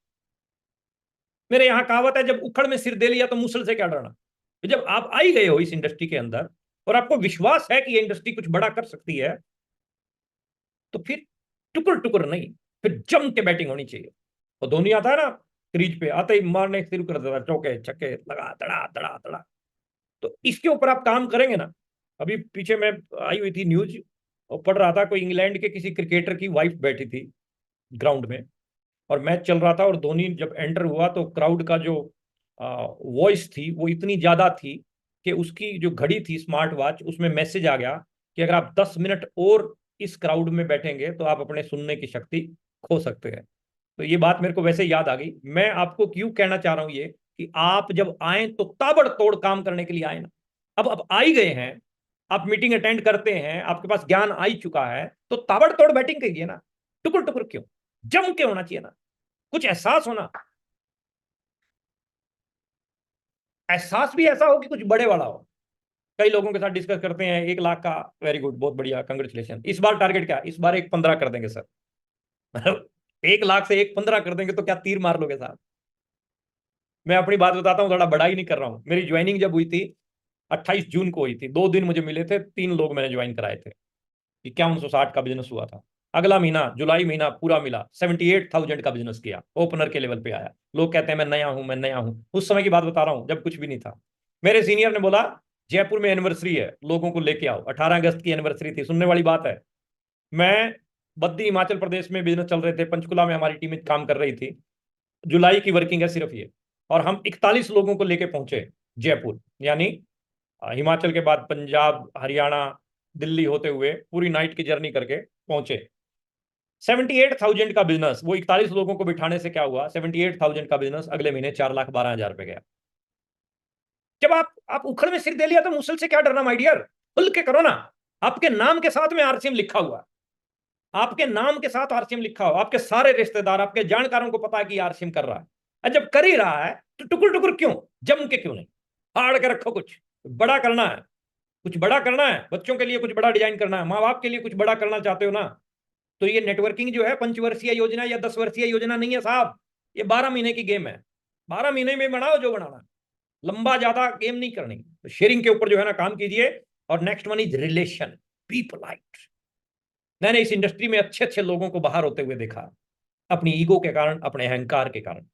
Speaker 2: मेरे यहां कहावत है, जब उखड़ में सिर दे लिया तो मुसल से क्या डरना। जब आप आई गए हो इस इंडस्ट्री के अंदर और आपको विश्वास है कि ये इंडस्ट्री कुछ बड़ा कर सकती है, तो फिर टुकुर टुकुर नहीं, फिर जम के बैटिंग होनी चाहिए। और धोनी आता है ना क्रीज पे, आते ही मारने शुरू कर देता, चौके छक्के लगा, दड़ा दड़ा दड़ा। तो इसके ऊपर आप काम करेंगे ना। अभी पीछे मैं आई हुई थी न्यूज और पढ़ रहा था, कोई इंग्लैंड के किसी क्रिकेटर की वाइफ बैठी थी ग्राउंड में और मैच चल रहा था, और धोनी जब एंटर हुआ तो क्राउड का जो वॉइस थी वो इतनी ज्यादा थी कि उसकी जो घड़ी थी स्मार्ट वॉच, उसमें मैसेज आ गया कि अगर आप 10 मिनट और इस क्राउड में बैठेंगे तो आप अपने सुनने की शक्ति खो सकते हैं। तो ये बात मेरे को वैसे याद आ गई। मैं आपको क्यों कहना चाह रहा हूं ये, कि आप जब आए तो ताबड़तोड़ काम करने के लिए आए ना। अब आ ही गए हैं, आप मीटिंग अटेंड करते हैं, आपके पास ज्ञान आ ही चुका है, तो ताबड़तोड़ बैटिंग करिए ना। टुकुर टुकुर क्यों? जम के होना चाहिए ना, कुछ एहसास होना। एहसास भी ऐसा हो कि कुछ बड़े वाला हो। कई लोगों के साथ डिस्कस करते हैं, 1 लाख का, वेरी गुड, बहुत बढ़िया, कंग्रेचुलेशन। इस बार टारगेट क्या? इस बार एक 15 कर देंगे सर। मतलब 1 लाख से एक 15 कर देंगे तो क्या तीर मार लोगे साहब? मैं अपनी बात बताता हूँ, थोड़ा बड़ा ही नहीं कर रहा हूँ। मेरी ज्वाइनिंग जब हुई थी 28 जून को हुई थी, 2 दिन मुझे मिले थे, 3 लोग मैंने ज्वाइन कराए थे। 5160 का बिजनेस हुआ था। अगला महीना जुलाई महीना पूरा मिला, 78,000 का बिजनेस किया, ओपनर के लेवल पे आया। लोग कहते हैं मैं नया हूं, मैं नया हूं। उस समय की बात बता रहा हूं जब कुछ भी नहीं था। मेरे सीनियर ने बोला जयपुर में एनिवर्सरी है, लोगों को लेके आओ। 18 अगस्त की एनिवर्सरी थी, सुनने वाली बात है। मैं बद्दी हिमाचल प्रदेश में बिजनेस चल रहे थे, पंचकुला में हमारी टीम काम कर रही थी। जुलाई की वर्किंग है सिर्फ ये, और हम 41 लोगों को लेके पहुंचे जयपुर, यानी हिमाचल के बाद पंजाब, हरियाणा, दिल्ली होते हुए पूरी नाइट की जर्नी करके पहुंचे। 78,000 का बिजनेस, वो 41 लोगों को बिठाने से क्या हुआ, 78,000 का बिजनेस अगले महीने 4,12,000 पे गया। जब आप उखड़ में सिर दे लिया तो मुसल से क्या डरना माय डियर? खुल के करो ना। आपके नाम के साथ में आरसीएम लिखा हुआ, आपके नाम के साथ आरसीएम लिखा हो, आपके सारे रिश्तेदार, आपके जानकारों को पता है कि आरसीएम कर रहा है। और जब कर ही रहा है तो टुकुर टुकुर क्यों? जम के क्यों नहीं? फाड़ के रखो, कुछ बड़ा करना है। कुछ बड़ा करना है, बच्चों के लिए कुछ बड़ा डिजाइन करना है, माँ बाप के लिए कुछ बड़ा करना चाहते हो ना, तो ये नेटवर्किंग जो है 5 वर्षीय योजना या 10 वर्षीय योजना नहीं है साहब। ये 12 महीने की गेम है। 12 महीने में बनाओ जो बनाना, लंबा ज्यादा गेम नहीं करनी। तो शेयरिंग के ऊपर जो है ना काम कीजिए। और next one is relation, be polite. मैंने इस इंडस्ट्री में अच्छे अच्छे लोगों को बाहर होते हुए देखा, अपनी ईगो के कारण, अपने अहंकार के कारण।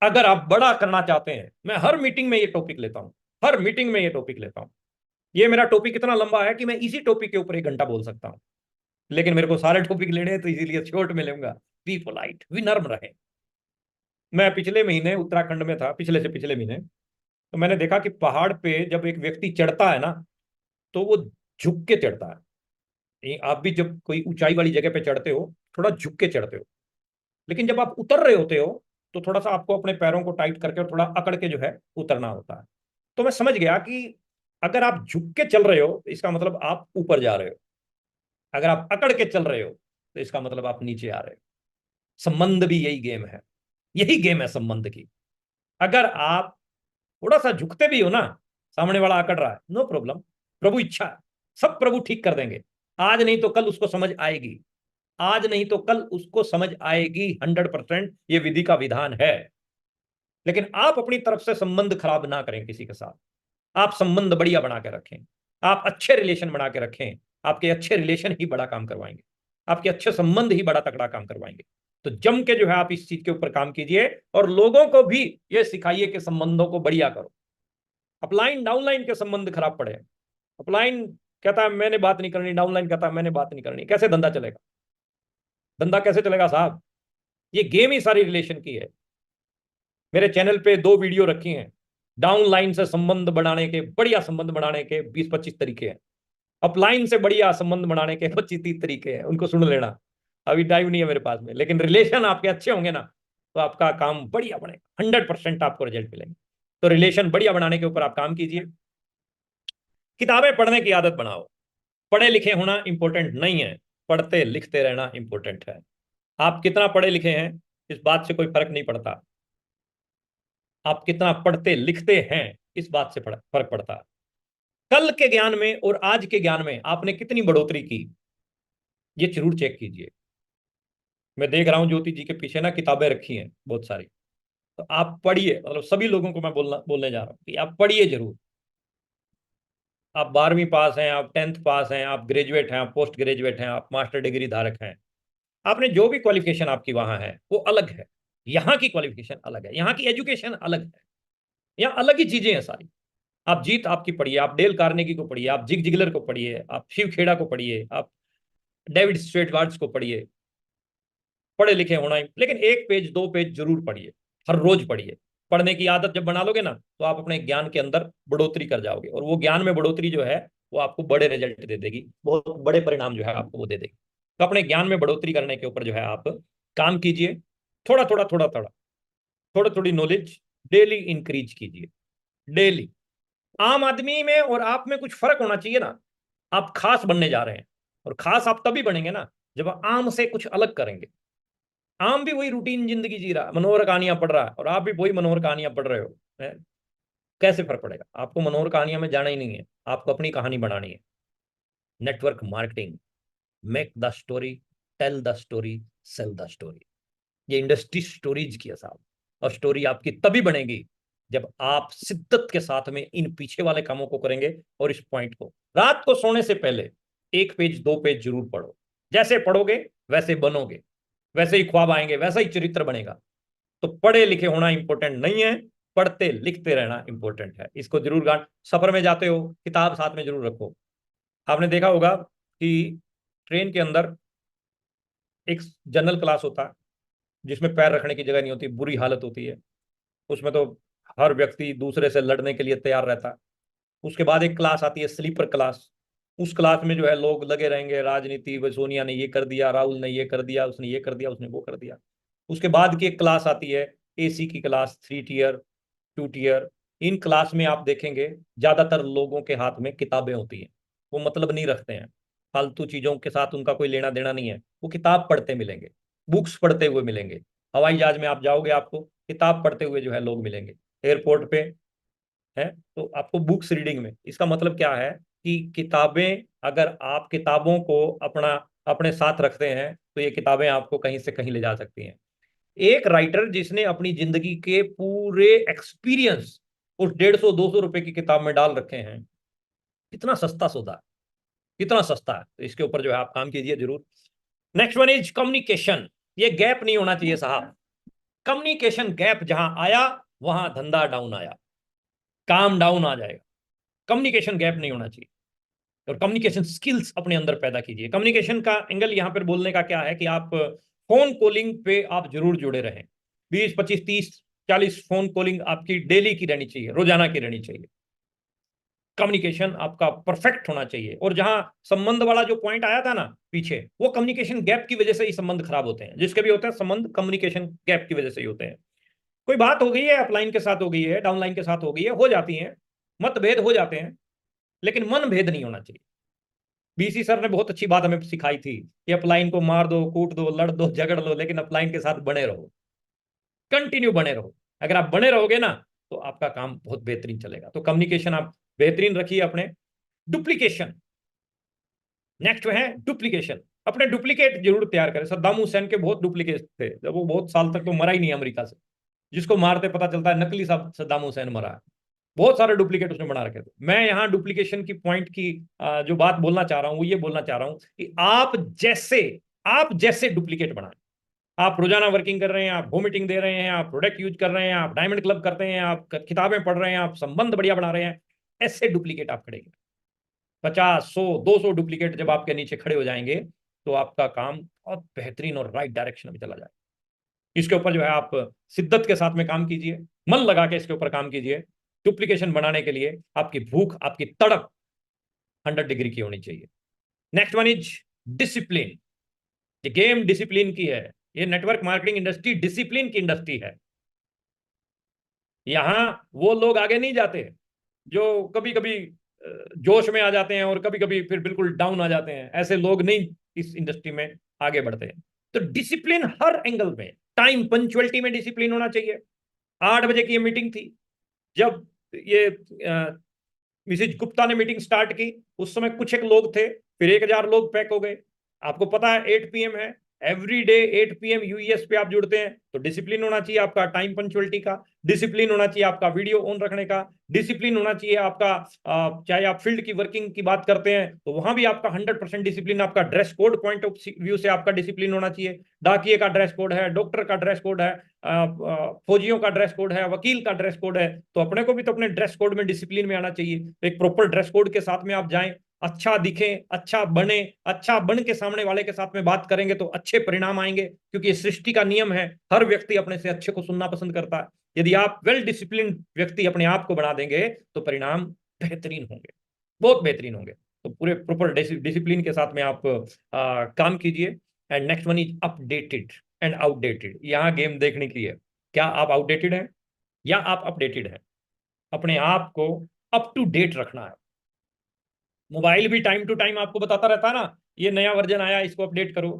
Speaker 2: अगर आप बड़ा करना चाहते हैं, मैं हर मीटिंग में ये टॉपिक लेता हूं, हर मीटिंग में ये टॉपिक लेता हूं। ये मेरा टॉपिक इतना लंबा है कि मैं इसी टॉपिक के ऊपर 1 घंटा बोल सकता हूं, लेकिन मेरे को सारे टॉपिक लेने हैं तो इसीलिए शॉर्ट में लूंगा। बी पोलाइट, विनम्र रहे। मैं पिछले महीने उत्तराखंड में था, पिछले से पिछले महीने, तो मैंने देखा कि पहाड़ पे जब एक व्यक्ति चढ़ता है ना, तो वो झुक के चढ़ता है। आप भी जब कोई ऊंचाई वाली जगह पे चढ़ते हो, थोड़ा झुक के चढ़ते हो। लेकिन जब आप उतर रहे होते हो, तो थोड़ा सा आपको अपने पैरों को टाइट करके और थोड़ा अकड़ के जो है उतरना होता है। तो मैं समझ गया कि अगर आप झुक के चल रहे हो तो इसका मतलब आप ऊपर जा रहे हो, अगर आप अकड़ के चल रहे हो तो इसका मतलब आप नीचे आ रहे हो। संबंध भी यही गेम है, यही गेम है संबंध की। अगर आप थोड़ा सा झुकते भी हो ना, सामने वाला अकड़ रहा है, नो प्रॉब्लम, प्रभु इच्छा है, सब प्रभु ठीक कर देंगे। आज नहीं तो कल उसको समझ आएगी, आज नहीं तो कल उसको समझ आएगी। 100% ये विधि का विधान है। लेकिन आप अपनी तरफ से संबंध खराब ना करें किसी के साथ, आप संबंध बढ़िया बना के रखें, आप अच्छे रिलेशन बना के रखें। आपके अच्छे रिलेशन ही बड़ा काम करवाएंगे, आपके अच्छे संबंध ही बड़ा तगड़ा काम करवाएंगे। तो जम के जो है आप इस चीज के ऊपर काम कीजिए और लोगों को भी ये सिखाइए कि संबंधों को बढ़िया करो। अपलाइन डाउनलाइन के संबंध खराब पड़े, अपलाइन कहता है मैंने बात नहीं करनी, डाउनलाइन कहता है मैंने बात नहीं करनी, कैसे धंधा चलेगा? धंधा कैसे चलेगा साहब? ये गेम ही सारी रिलेशन की है। मेरे चैनल पे 2 वीडियो रखी हैं, डाउनलाइन से संबंध बनाने के, बढ़िया संबंध बनाने के 20-25 तरीके हैं, अपलाइन से बढ़िया संबंध बनाने के 25-30 तरीके हैं, उनको सुन लेना। अभी टाइम नहीं है मेरे पास में, लेकिन रिलेशन आपके अच्छे होंगे ना तो आपका काम बढ़िया बनेगा, 100% आपको रिजल्ट मिलेंगे। तो रिलेशन बढ़िया बनाने के ऊपर आप काम कीजिए। किताबें पढ़ने की आदत बनाओ। पढ़े लिखे होना इंपॉर्टेंट नहीं है, पढ़ते लिखते रहना इंपॉर्टेंट है। आप कितना पढ़े लिखे हैं इस बात से कोई फर्क नहीं पड़ता, आप कितना पढ़ते लिखते हैं इस बात से फर्क पड़ता है। कल के ज्ञान में और आज के ज्ञान में आपने कितनी बढ़ोतरी की, ये जरूर चेक कीजिए। मैं देख रहा हूं ज्योति जी के पीछे ना किताबें रखी हैं बहुत सारी, तो आप पढ़िए। मतलब सभी लोगों को मैं बोलने जा रहा हूं कि आप पढ़िए जरूर। आप 12वीं पास हैं, आप 10th पास हैं, आप ग्रेजुएट हैं, आप पोस्ट ग्रेजुएट हैं, आप मास्टर डिग्री धारक हैं, आपने जो भी क्वालिफिकेशन आपकी वहां है वो अलग है। यहाँ की क्वालिफिकेशन अलग है, यहाँ की एजुकेशन अलग है, यहाँ अलग ही चीजें हैं सारी। आप जीत आपकी पढ़िए, आप डेल कार्नेगी को पढ़िए, आप जिग जिगलर को पढ़िए, आप शिव खेड़ा को पढ़िए, आप डेविड स्ट्रेटवार्ड्स को पढ़िए। पढ़े लिखे होना ही, लेकिन 1 पेज 2 पेज जरूर पढ़िए, हर रोज पढ़िए। पढ़ने की आदत जब बना लोगे ना तो आप अपने ज्ञान के अंदर बढ़ोतरी कर जाओगे, और वो ज्ञान में बढ़ोतरी जो है वो आपको बड़े रिजल्ट दे देगी, बहुत बड़े परिणाम जो है आपको वो दे देगी। तो अपने ज्ञान में बढ़ोतरी करने के ऊपर जो है आप काम कीजिए। थोड़ा थोड़ा थोड़ा थोड़ा थोड़ी थोड़ी नॉलेज डेली इंक्रीज कीजिए, डेली। आम आदमी में और आप में कुछ फर्क होना चाहिए ना। आप खास बनने जा रहे हैं, और खास आप तभी बनेंगे ना जब आप आम से कुछ अलग करेंगे। आम भी वही रूटीन जिंदगी जी रहा है, मनोहर कहानियां पढ़ रहा है, और आप भी वही मनोहर कहानियां पढ़ रहे हो है? कैसे फर्क पड़ेगा? आपको मनोहर कहानियां में जाना ही नहीं है, आपको अपनी कहानी बनानी है। Network marketing, make the story, tell the story, sell the story, ये इंडस्ट्री स्टोरीज की है साहब। और स्टोरी आपकी तभी बनेगी जब आप शिद्दत के साथ में इन पीछे वाले कामों को करेंगे। और इस पॉइंट को रात को सोने से पहले 1 पेज 2 पेज जरूर पढ़ो। जैसे पढ़ोगे वैसे बनोगे, वैसे ही ख्वाब आएंगे, वैसा ही चरित्र बनेगा। तो पढ़े लिखे होना इंपॉर्टेंट नहीं है, पढ़ते लिखते रहना इंपॉर्टेंट है। इसको जरूर गांठ। सफर में जाते हो किताब साथ में जरूर रखो। आपने देखा होगा कि ट्रेन के अंदर एक जनरल क्लास होता है जिसमें पैर रखने की जगह नहीं होती, बुरी हालत होती है। उसमें तो हर व्यक्ति दूसरे से लड़ने के लिए तैयार रहता है। उसके बाद एक क्लास आती है स्लीपर क्लास। उस क्लास में जो है लोग लगे रहेंगे, राजनीति, सोनिया ने ये कर दिया, राहुल ने ये कर दिया, उसने ये कर दिया, उसने वो कर दिया। उसके बाद की एक क्लास आती है एसी की क्लास, 3 टियर 2 टियर। इन क्लास में आप देखेंगे ज्यादातर लोगों के हाथ में किताबें होती हैं, वो मतलब नहीं रखते हैं, फालतू चीजों के साथ उनका कोई लेना देना नहीं है। वो किताब पढ़ते मिलेंगे, बुक्स पढ़ते हुए मिलेंगे। हवाई जहाज में आप जाओगे आपको किताब पढ़ते हुए जो है लोग मिलेंगे, एयरपोर्ट पे है तो आपको बुक्स रीडिंग में। इसका मतलब क्या है कि किताबें, अगर आप किताबों को अपने साथ रखते हैं तो ये किताबें आपको कहीं से कहीं ले जा सकती हैं। एक राइटर जिसने अपनी जिंदगी के पूरे एक्सपीरियंस उस 150-200 रुपए की किताब में डाल रखे हैं, कितना सस्ता सौदा है, कितना सस्ता है। तो इसके ऊपर जो है आप काम कीजिए जरूर। Next one is communication. ये गैप नहीं होना चाहिए साहब। कम्युनिकेशन गैप जहां आया वहां धंधा डाउन आया, काम डाउन आ जाएगा। कम्युनिकेशन गैप नहीं होना चाहिए, और कम्युनिकेशन स्किल्स अपने अंदर पैदा कीजिए। कम्युनिकेशन का एंगल यहाँ पर बोलने का क्या है कि आप फोन कॉलिंग पे आप जरूर जुड़े रहें। 20 25 30 40 फोन कॉलिंग आपकी डेली की रहनी चाहिए, रोजाना की रहनी चाहिए। कम्युनिकेशन आपका परफेक्ट होना चाहिए। और जहां संबंध वाला जो पॉइंट आया था ना पीछे, वो कम्युनिकेशन गैप की वजह से ही संबंध खराब होते हैं। जिसके भी होते हैं संबंध कम्युनिकेशन गैप की वजह से ही होते हैं। कोई बात हो गई है, अपलाइन के साथ हो गई है, डाउनलाइन के साथ हो गई है, हो जाती है, मतभेद हो जाते हैं, लेकिन मन भेद नहीं होना चाहिए। बीसी सर ने बहुत अच्छी बात हमें सिखाई थी कि अपलाइन को मार दो, कूट दो, लड़ दो, झगड़ लो, लेकिन अपलाइन के साथ बने रहो, कंटिन्यू बने रहो। अगर आप बने रहोगे ना तो आपका काम बहुत बेहतरीन चलेगा। तो कम्युनिकेशन आप बेहतरीन रखिए अपने। डुप्लीकेशन, नेक्स्ट है डुप्लीकेशन। अपने डुप्लीकेट जरूर तैयार करें। सद्दाम हुसैन के बहुत डुप्लीकेट थे, जब वो बहुत साल तक तो मरा ही नहीं अमेरिका से, जिसको मारते पता चलता है नकली सद्दाम हुसैन मरा है। बहुत सारे डुप्लीकेट उसने बना रखे थे। मैं यहाँ डुप्लीकेशन की पॉइंट की जो बात बोलना चाह रहा हूँ वो ये बोलना चाह रहा हूँ कि आप जैसे डुप्लीकेट बनाए। आप रोजाना वर्किंग कर रहे हैं, आप होम मीटिंग दे रहे हैं, आप प्रोडक्ट यूज कर रहे हैं, आप डायमंड क्लब करते हैं, आप किताबें पढ़ रहे हैं, आप संबंध बढ़िया बना रहे हैं, ऐसे डुप्लीकेट आप खड़े करें। 50, 100, 200 डुप्लीकेट जब आपके नीचे खड़े हो जाएंगे तो आपका काम बहुत बेहतरीन और राइट डायरेक्शन में चला जाएगा। इसके ऊपर जो है आप शिद्दत के साथ में काम कीजिए, मन लगा के इसके ऊपर काम कीजिए। डुप्लीकेशन बनाने के लिए आपकी भूख, आपकी तड़प 100 डिग्री की होनी चाहिए। Next one is discipline. ये गेम डिसिप्लिन की है। ये नेटवर्क मार्केटिंग इंडस्ट्री डिसिप्लिन की इंडस्ट्री है। यहां वो लोग आगे नहीं जाते जो कभी कभी जोश में आ जाते हैं और कभी कभी फिर बिल्कुल डाउन आ जाते हैं। ऐसे लोग नहीं इस इंडस्ट्री में आगे बढ़ते हैं। तो डिसिप्लिन हर एंगल में, टाइम पंचुअलिटी में डिसिप्लिन होना चाहिए। 8 बजे की ये मीटिंग थी। जब ये मिसेज गुप्ता ने मीटिंग स्टार्ट की उस समय कुछ एक लोग थे, फिर 1000 लोग पैक हो गए। आपको पता है 8 PM है, एवरी डे 8 PM यूएस पे आप जुड़ते हैं, तो डिसिप्लिन होना चाहिए आपका टाइम पंचुअलिटी का, डिसिप्लिन होना चाहिए आपका वीडियो ऑन रखने का, डिसिप्लिन होना चाहिए आपका चाहे आप फील्ड की वर्किंग की बात करते हैं तो वहां भी आपका 100% डिसिप्लिन, आपका dress code point of view से आपका डिसिप्लिन होना चाहिए। डाकिए का ड्रेस कोड है, डॉक्टर का ड्रेस कोड है, फौजियों का ड्रेस कोड है, वकील का ड्रेस कोड है, तो अपने को भी तो अपने ड्रेस कोड में डिसिप्लिन में आना चाहिए। एक प्रॉपर ड्रेस कोड के साथ में आप जाएं, अच्छा दिखें, अच्छा बने, अच्छा बन के सामने वाले के साथ में बात करेंगे तो अच्छे परिणाम आएंगे, क्योंकि ये सृष्टि का नियम है। हर व्यक्ति अपने से अच्छे को सुनना पसंद करता है। यदि आप वेल डिसिप्लिन व्यक्ति अपने आप को बना देंगे तो परिणाम बेहतरीन होंगे, बहुत बेहतरीन होंगे। तो पूरे प्रॉपर डिसिप्लिन के साथ में आप काम कीजिए। And next one is updated and outdated. यहाँ गेम देखने की है, क्या आप आउटडेटेड हैं या आप अपडेटेड हैं। अपने आप को अप टू डेट रखना है। मोबाइल भी टाइम टू टाइम आपको बताता रहता है ना, ये नया वर्जन आया, इसको अपडेट करो।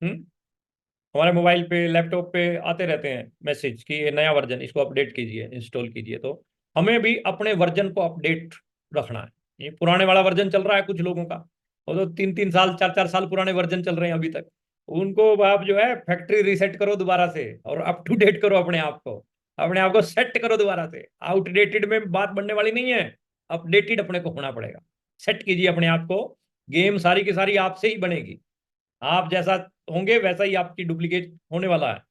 Speaker 2: हमारे मोबाइल पे, लैपटॉप पे आते रहते हैं मैसेज कि ये नया वर्जन, इसको अपडेट कीजिए, इंस्टॉल कीजिए। तो हमें भी अपने वर्जन को अपडेट रखना है। ये पुराने वाला वर्जन चल रहा है कुछ लोगों का, और तो 3-3 साल 4-4 साल पुराने वर्जन चल रहे हैं अभी तक। उनको आप जो है फैक्ट्री रीसेट करो दोबारा से और अप टू डेट करो अपने आप को सेट करो दोबारा से। आउटडेटेड में बात बनने वाली नहीं है, अपडेटेड अपने को होना पड़ेगा। सेट कीजिए अपने आप को। गेम सारी की सारी आपसे ही बनेगी। आप जैसा होंगे वैसा ही आपकी डुप्लीकेट होने वाला है।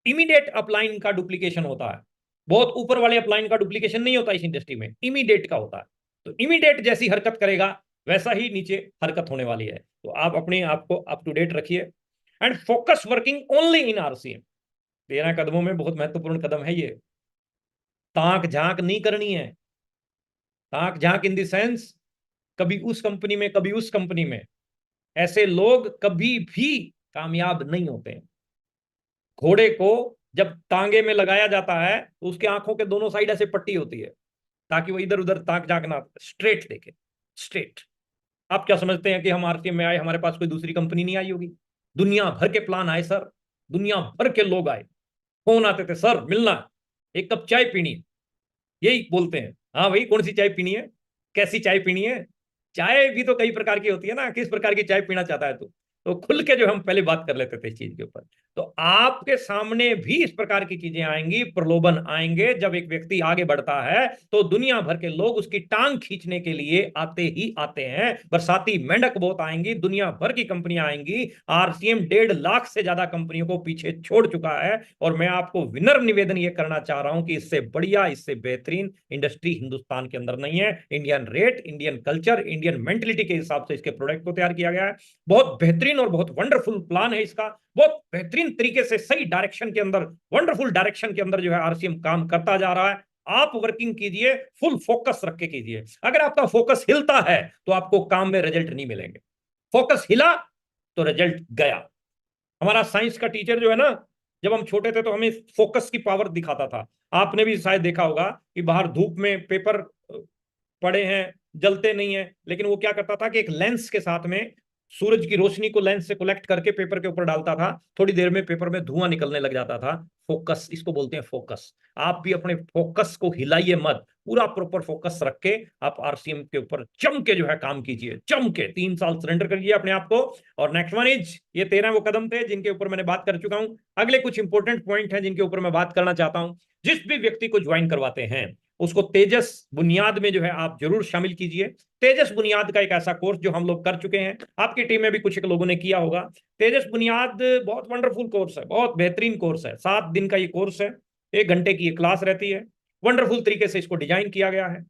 Speaker 2: इमीडिएट अपलाइन का डुप्लीकेशन होता है, बहुत ऊपर वाले अपलाइन का डुप्लीकेशन नहीं होता इस इंडस्ट्री में, इमीडिएट का होता है। तो इमीडिएट जैसी हरकत करेगा वैसा ही नीचे हरकत होने वाली है। तो आप अपने आप को अप टू डेट रखिए and focus working only in RCM. 13 कदमों में बहुत महत्वपूर्ण कदम है ये। ताक झांक नहीं करनी है। ताक झांक इन द सेंस कभी उस कंपनी में कभी उस कंपनी में, ऐसे लोग कभी भी कामयाब नहीं होते हैं। घोड़े को जब टांगे में लगाया जाता है तो उसके आंखों के दोनों साइड ऐसे पट्टी होती है ताकि वो इधर उधर ताक झांक ना, स्ट्रेट देखे, स्ट्रेट। आप क्या समझते हैं कि हम आरसीएम में आए, हमारे पास कोई दूसरी कंपनी नहीं आई होगी? दुनिया भर के प्लान आए सर, दुनिया भर के लोग आए, फोन आते थे, सर मिलना, एक कप चाय पीनी है। यही बोलते हैं, हाँ भाई कौन सी चाय पीनी है, कैसी चाय पीनी है। चाय भी तो कई प्रकार की होती है ना, किस प्रकार की चाय पीना चाहता है तू। तो खुल के जो हम पहले बात कर लेते थे इस चीज के ऊपर। तो आपके सामने भी इस प्रकार की चीजें आएंगी, प्रलोभन आएंगे। जब एक व्यक्ति आगे बढ़ता है तो दुनिया भर के लोग उसकी टांग खींचने के लिए आते ही आते हैं। बरसाती मेंढक बहुत आएंगी, दुनिया भर की कंपनियां आएंगी। आरसीएम 1.5 लाख से ज्यादा कंपनियों को पीछे छोड़ चुका है। और मैं आपको विनम्र निवेदन ये करना चाह रहा हूं कि इससे बढ़िया, इससे बेहतरीन इंडस्ट्री हिंदुस्तान के अंदर नहीं है। Indian rate, Indian culture, Indian mentality के हिसाब से इसके प्रोडक्ट को तैयार किया गया है। बहुत बेहतरीन और बहुत वंडरफुल प्लान है इसका। बहुत बेहतरीन तरीके से सही डायरेक्शन के अंदर, वंडरफुल डायरेक्शन के अंदर जो है आरसीएम काम करता जा रहा है। आप वर्किंग कीजिए, फुल फोकस रख के कीजिए। अगर आपका फोकस हिलता है तो आपको काम में रिजल्ट नहीं मिलेंगे। फोकस हिला तो रिजल्ट गया। हमारा साइंस का टीचर जो है ना, जब हम छोटे थे तो हमें फोकस की पावर दिखाता था। आपने भी शायद देखा होगा कि बाहर धूप में पेपर पड़े हैं, जलते नहीं है, लेकिन वो क्या करता था कि एक लेंस के साथ में सूरज की रोशनी को लेंस से कलेक्ट करके पेपर के ऊपर डालता था, थोड़ी देर में पेपर में धुआं निकलने लग जाता था। फोकस, इसको बोलते हैं फोकस। आप भी अपने फोकस को हिलाइए मत, पूरा प्रॉपर फोकस रख के आप आरसीएम के ऊपर जम के जो है काम कीजिए, जम के 3 साल सरेंडर करिए अपने आप को। और नेक्स्ट वन इज, ये 13 वो कदम थे जिनके ऊपर मैंने बात कर चुका हूं। अगले कुछ इंपॉर्टेंट पॉइंट हैं जिनके ऊपर मैं बात करना चाहता हूं। जिस भी व्यक्ति को ज्वाइन करवाते हैं उसको तेजस बुनियाद में जो है आप जरूर शामिल कीजिए। तेजस बुनियाद का एक ऐसा कोर्स जो हम लोग कर चुके हैं, आपकी टीम में भी कुछ एक लोगों ने किया होगा। तेजस बुनियाद बहुत वंडरफुल कोर्स है, बहुत बेहतरीन कोर्स है। 7 दिन का ये कोर्स है, 1 घंटे की ये क्लास रहती है। वंडरफुल तरीके से इसको डिजाइन किया गया है।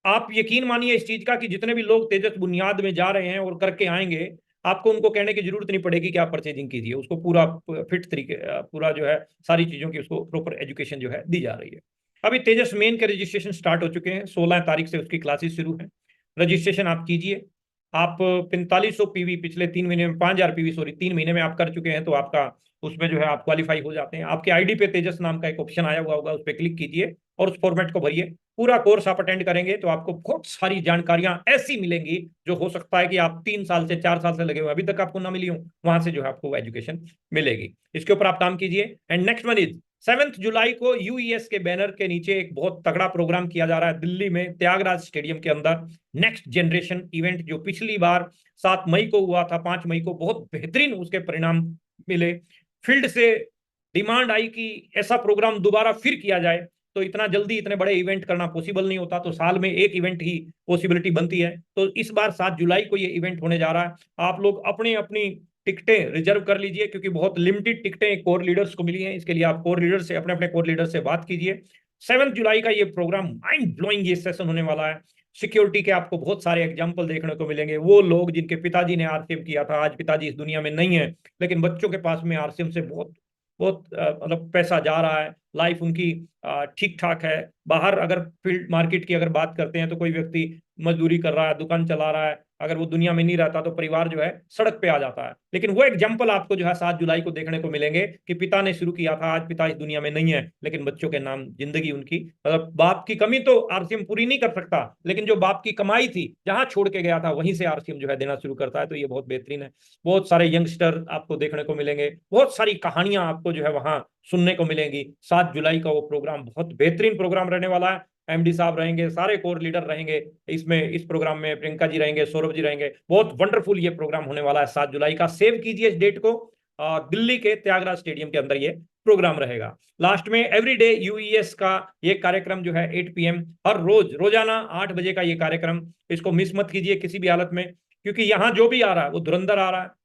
Speaker 2: आप यकीन मानिए इस चीज का कि जितने भी लोग तेजस बुनियाद में जा रहे हैं और करके आएंगे, आपको उनको कहने की जरूरत नहीं पड़ेगी कि आप परचेजिंग कीजिए। उसको पूरा फिट तरीके, पूरा जो है सारी चीजों की उसको प्रॉपर एजुकेशन जो है दी जा रही है। अभी तेजस मेन के रजिस्ट्रेशन स्टार्ट हो चुके हैं, 16 तारीख से उसकी क्लासेस शुरू है। रजिस्ट्रेशन आप कीजिए। आप 4500 पीवी पिछले 3 महीने में, 5000 पीवी सॉरी 3 महीने में आप कर चुके हैं, तो आपका उसमें जो है आप क्वालिफाई हो जाते हैं। आपके आईडी पे तेजस नाम का एक ऑप्शन आया हुआ होगा, उस पर क्लिक कीजिए और उस फॉर्मेट को भरिए। पूरा कोर्स आप अटेंड करेंगे तो आपको बहुत सारी जानकारियां ऐसी मिलेंगी जो हो सकता है कि आप 3 साल से 4 साल से लगे हुए अभी तक आपको ना मिली हो, वहां से जो है आपको एजुकेशन मिलेगी। इसके ऊपर आप काम कीजिए। एंड नेक्स्ट वन इज 7 जुलाई को यूईएस के बैनर के नीचे एक बहुत तगड़ा प्रोग्राम किया जा रहा है दिल्ली में त्यागराज स्टेडियम के अंदर। नेक्स्ट जनरेशन इवेंट जो पिछली बार 7 मई को हुआ था, 5 मई को बहुत बेहतरीन उसके परिणाम मिले। फील्ड से डिमांड आई कि ऐसा प्रोग्राम दोबारा फिर किया जाए, तो इतना जल्दी इतने बड़े इवेंट करना पॉसिबल नहीं होता, तो साल में एक इवेंट ही पॉसिबिलिटी बनती है। तो इस बार 7 जुलाई को ये इवेंट होने जा रहा है। आप लोग अपनी अपनी टिकटें रिजर्व कर लीजिए, क्योंकि बहुत लिमिटेड टिकटें कोर लीडर्स को मिली हैं। इसके लिए आप कोर लीडर से, अपने अपने कोर लीडर से बात कीजिए। 7 जुलाई का ये प्रोग्राम माइंड ब्लोइंग ये सेशन होने वाला है। सिक्योरिटी के आपको बहुत सारे एग्जाम्पल देखने को मिलेंगे। वो लोग जिनके पिताजी ने आरसीएम किया था, आज पिताजी इस दुनिया में नहीं है, लेकिन बच्चों के पास में आरसीएम से बहुत बहुत मतलब पैसा जा रहा है, लाइफ उनकी ठीक ठाक है। बाहर अगर फील्ड मार्केट की अगर बात करते हैं तो कोई व्यक्ति मजदूरी कर रहा है, दुकान चला रहा है, अगर वो दुनिया में नहीं रहता तो परिवार जो है सड़क पे आ जाता है। लेकिन वो एग्जाम्पल आपको जो है 7 जुलाई को देखने को मिलेंगे कि पिता ने शुरू किया था, आज पिता इस दुनिया में नहीं है, लेकिन बच्चों के नाम जिंदगी उनकी, मतलब बाप की कमी तो आरसीएम पूरी नहीं कर सकता, लेकिन जो बाप की कमाई थी जहां छोड़ के गया था वहीं से आरसीएम जो है देना शुरू करता है। तो ये बहुत बेहतरीन है। बहुत सारे यंगस्टर आपको देखने को मिलेंगे, बहुत सारी कहानियां आपको जो है वहां सुनने को मिलेंगी। 7 जुलाई का वो प्रोग्राम बहुत बेहतरीन प्रोग्राम रहने वाला है। एमडी साहब रहेंगे, सारे कोर लीडर रहेंगे इसमें, इस प्रोग्राम में प्रियंका जी रहेंगे, सौरभ जी रहेंगे। बहुत वंडरफुल ये प्रोग्राम होने वाला है 7 जुलाई का। सेव कीजिए इस डेट को। दिल्ली के त्यागराज स्टेडियम के अंदर ये प्रोग्राम रहेगा। लास्ट में एवरीडे यूईएस का ये कार्यक्रम जो है 8 PM हर रोज, रोजाना 8 बजे का ये कार्यक्रम, इसको मिस मत कीजिए किसी भी हालत में, क्योंकि यहाँ जो भी आ रहा है वो धुरंधर आ रहा है।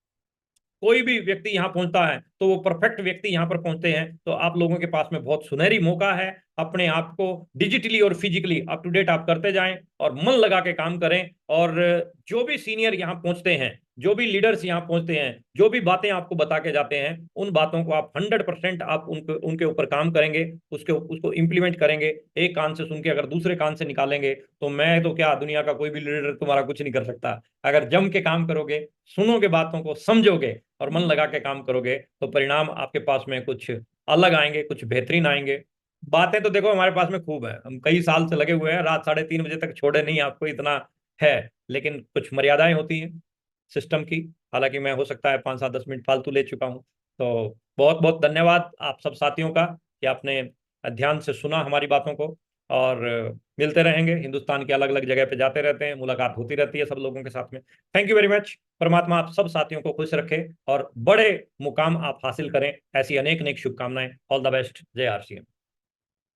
Speaker 2: कोई भी व्यक्ति यहाँ पहुंचता है तो वो परफेक्ट व्यक्ति यहाँ पर पहुंचते हैं। तो आप लोगों के पास में बहुत सुनहरी मौका है, अपने आप को डिजिटली और फिजिकली अप टू डेट आप करते जाएं और मन लगा के काम करें। और जो भी सीनियर यहाँ पहुंचते हैं, जो भी लीडर्स यहाँ पहुंचते हैं, जो भी बातें आपको बता के जाते हैं, उन बातों को आप 100% आप उनके ऊपर काम करेंगे, उसको इम्प्लीमेंट करेंगे। एक कान से सुन के अगर दूसरे कान से निकालेंगे तो मैं तो क्या, दुनिया का कोई भी लीडर तुम्हारा कुछ नहीं कर सकता। अगर जम के काम करोगे, सुनोगे, बातों को समझोगे और मन लगा के काम करोगे, तो परिणाम आपके पास में कुछ अलग आएंगे, कुछ बेहतरीन आएंगे। बातें तो देखो हमारे पास में खूब है, हम कई साल से लगे हुए हैं, रात 3:30 बजे तक छोड़े नहीं आपको, इतना है। लेकिन कुछ मर्यादाएं होती हैं सिस्टम की। हालांकि मैं हो सकता है 5-7-10 मिनट फालतू ले चुका हूं। तो बहुत बहुत धन्यवाद आप सब साथियों का कि आपने ध्यान से सुना हमारी बातों को। और मिलते रहेंगे, हिंदुस्तान की अलग अलग जगह पे जाते रहते हैं, मुलाकात होती रहती है सब लोगों के साथ में। Thank you very much. परमात्मा आप सब साथियों को खुश रखे और बड़े मुकाम आप हासिल करें, ऐसी अनेक अनेक शुभकामनाएं। All the best. जय RCM.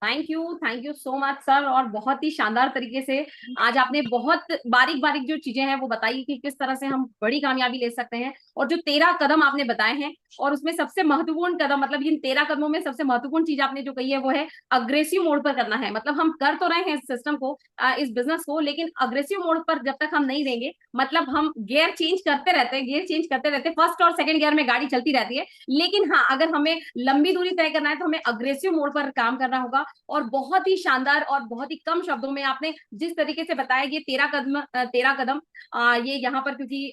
Speaker 1: Thank you so much sir. और बहुत ही शानदार तरीके से आज आपने बहुत बारीक बारीक जो चीजें हैं वो बताई कि किस तरह से हम बड़ी कामयाबी ले सकते हैं। और जो 13 कदम आपने बताए हैं, और उसमें सबसे महत्वपूर्ण कदम, मतलब इन 13 कदमों में सबसे महत्वपूर्ण चीज आपने जो कही है वो है अग्रेसिव मोड पर करना है। मतलब हम कर तो रहे हैं इस सिस्टम को, इस बिजनेस को, लेकिन अग्रेसिव मोड पर जब तक हम नहीं देंगे, मतलब हम गियर चेंज करते रहते हैं, गियर चेंज करते रहते हैं, फर्स्ट और सेकंड गियर में गाड़ी चलती रहती है। लेकिन हाँ, अगर हमें लंबी दूरी तय करना है तो हमें अग्रेसिव मोड पर काम करना होगा। और बहुत ही शानदार और बहुत ही कम शब्दों में आपने जिस तरीके से बताया, ये 13 कदम ये यहाँ पर, क्योंकि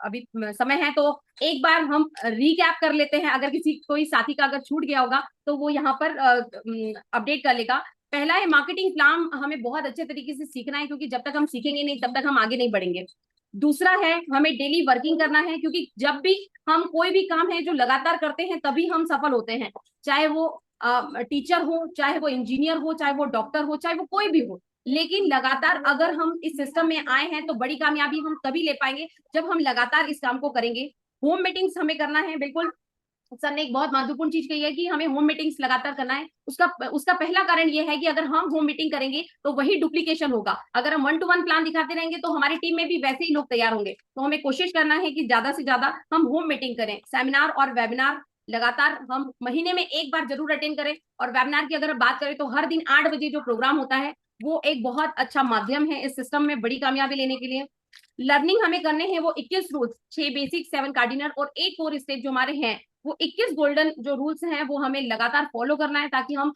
Speaker 1: अभी समय है तो एक बार हम रिकैप कर लेते हैं। अगर किसी कोई साथी का अगर छूट गया होगा तो वो यहाँ पर अपडेट कर लेगा। पहला है मार्केटिंग प्लान। हमें बहुत अच्छे तरीके से सीखना है, क्योंकि जब तक हम सीखेंगे नहीं तब तक हम आगे नहीं बढ़ेंगे। दूसरा है हमें डेली वर्किंग करना है, क्योंकि जब भी हम कोई भी काम है जो लगातार करते हैं तभी हम सफल होते हैं, चाहे वो टीचर हो, चाहे वो इंजीनियर हो, चाहे वो डॉक्टर हो, चाहे वो कोई भी हो। लेकिन लगातार अगर हम इस सिस्टम में आए हैं तो बड़ी कामयाबी हम तभी ले पाएंगे जब हम लगातार इस काम को करेंगे। होम मीटिंग्स हमें करना है, बिल्कुल सर ने एक बहुत महत्वपूर्ण चीज कही है कि हमें होम मीटिंग्स लगातार करना है। उसका उसका पहला कारण ये है कि अगर हम होम मीटिंग करेंगे तो वही डुप्लीकेशन होगा। अगर हम 1-to-1 प्लान दिखाते रहेंगे तो हमारी टीम में भी वैसे ही लोग तैयार होंगे। तो हमें कोशिश करना है कि ज्यादा से ज्यादा हम होम मीटिंग करें। सेमिनार और वेबिनार लगातार हम महीने में एक बार जरूर अटेंड करें। और वेबिनार की अगर बात करें तो हर दिन 8 बजे जो प्रोग्राम होता है वो एक बहुत अच्छा माध्यम है इस सिस्टम में बड़ी कामयाबी लेने के लिए। लर्निंग हमें करने हैं वो 21 रूल्स, 6 बेसिक, 7 कार्डिनल और 8 कोर स्टेप जो हमारे हैं, वो 21 गोल्डन जो रूल्स हैं वो हमें लगातार फॉलो करना है ताकि हम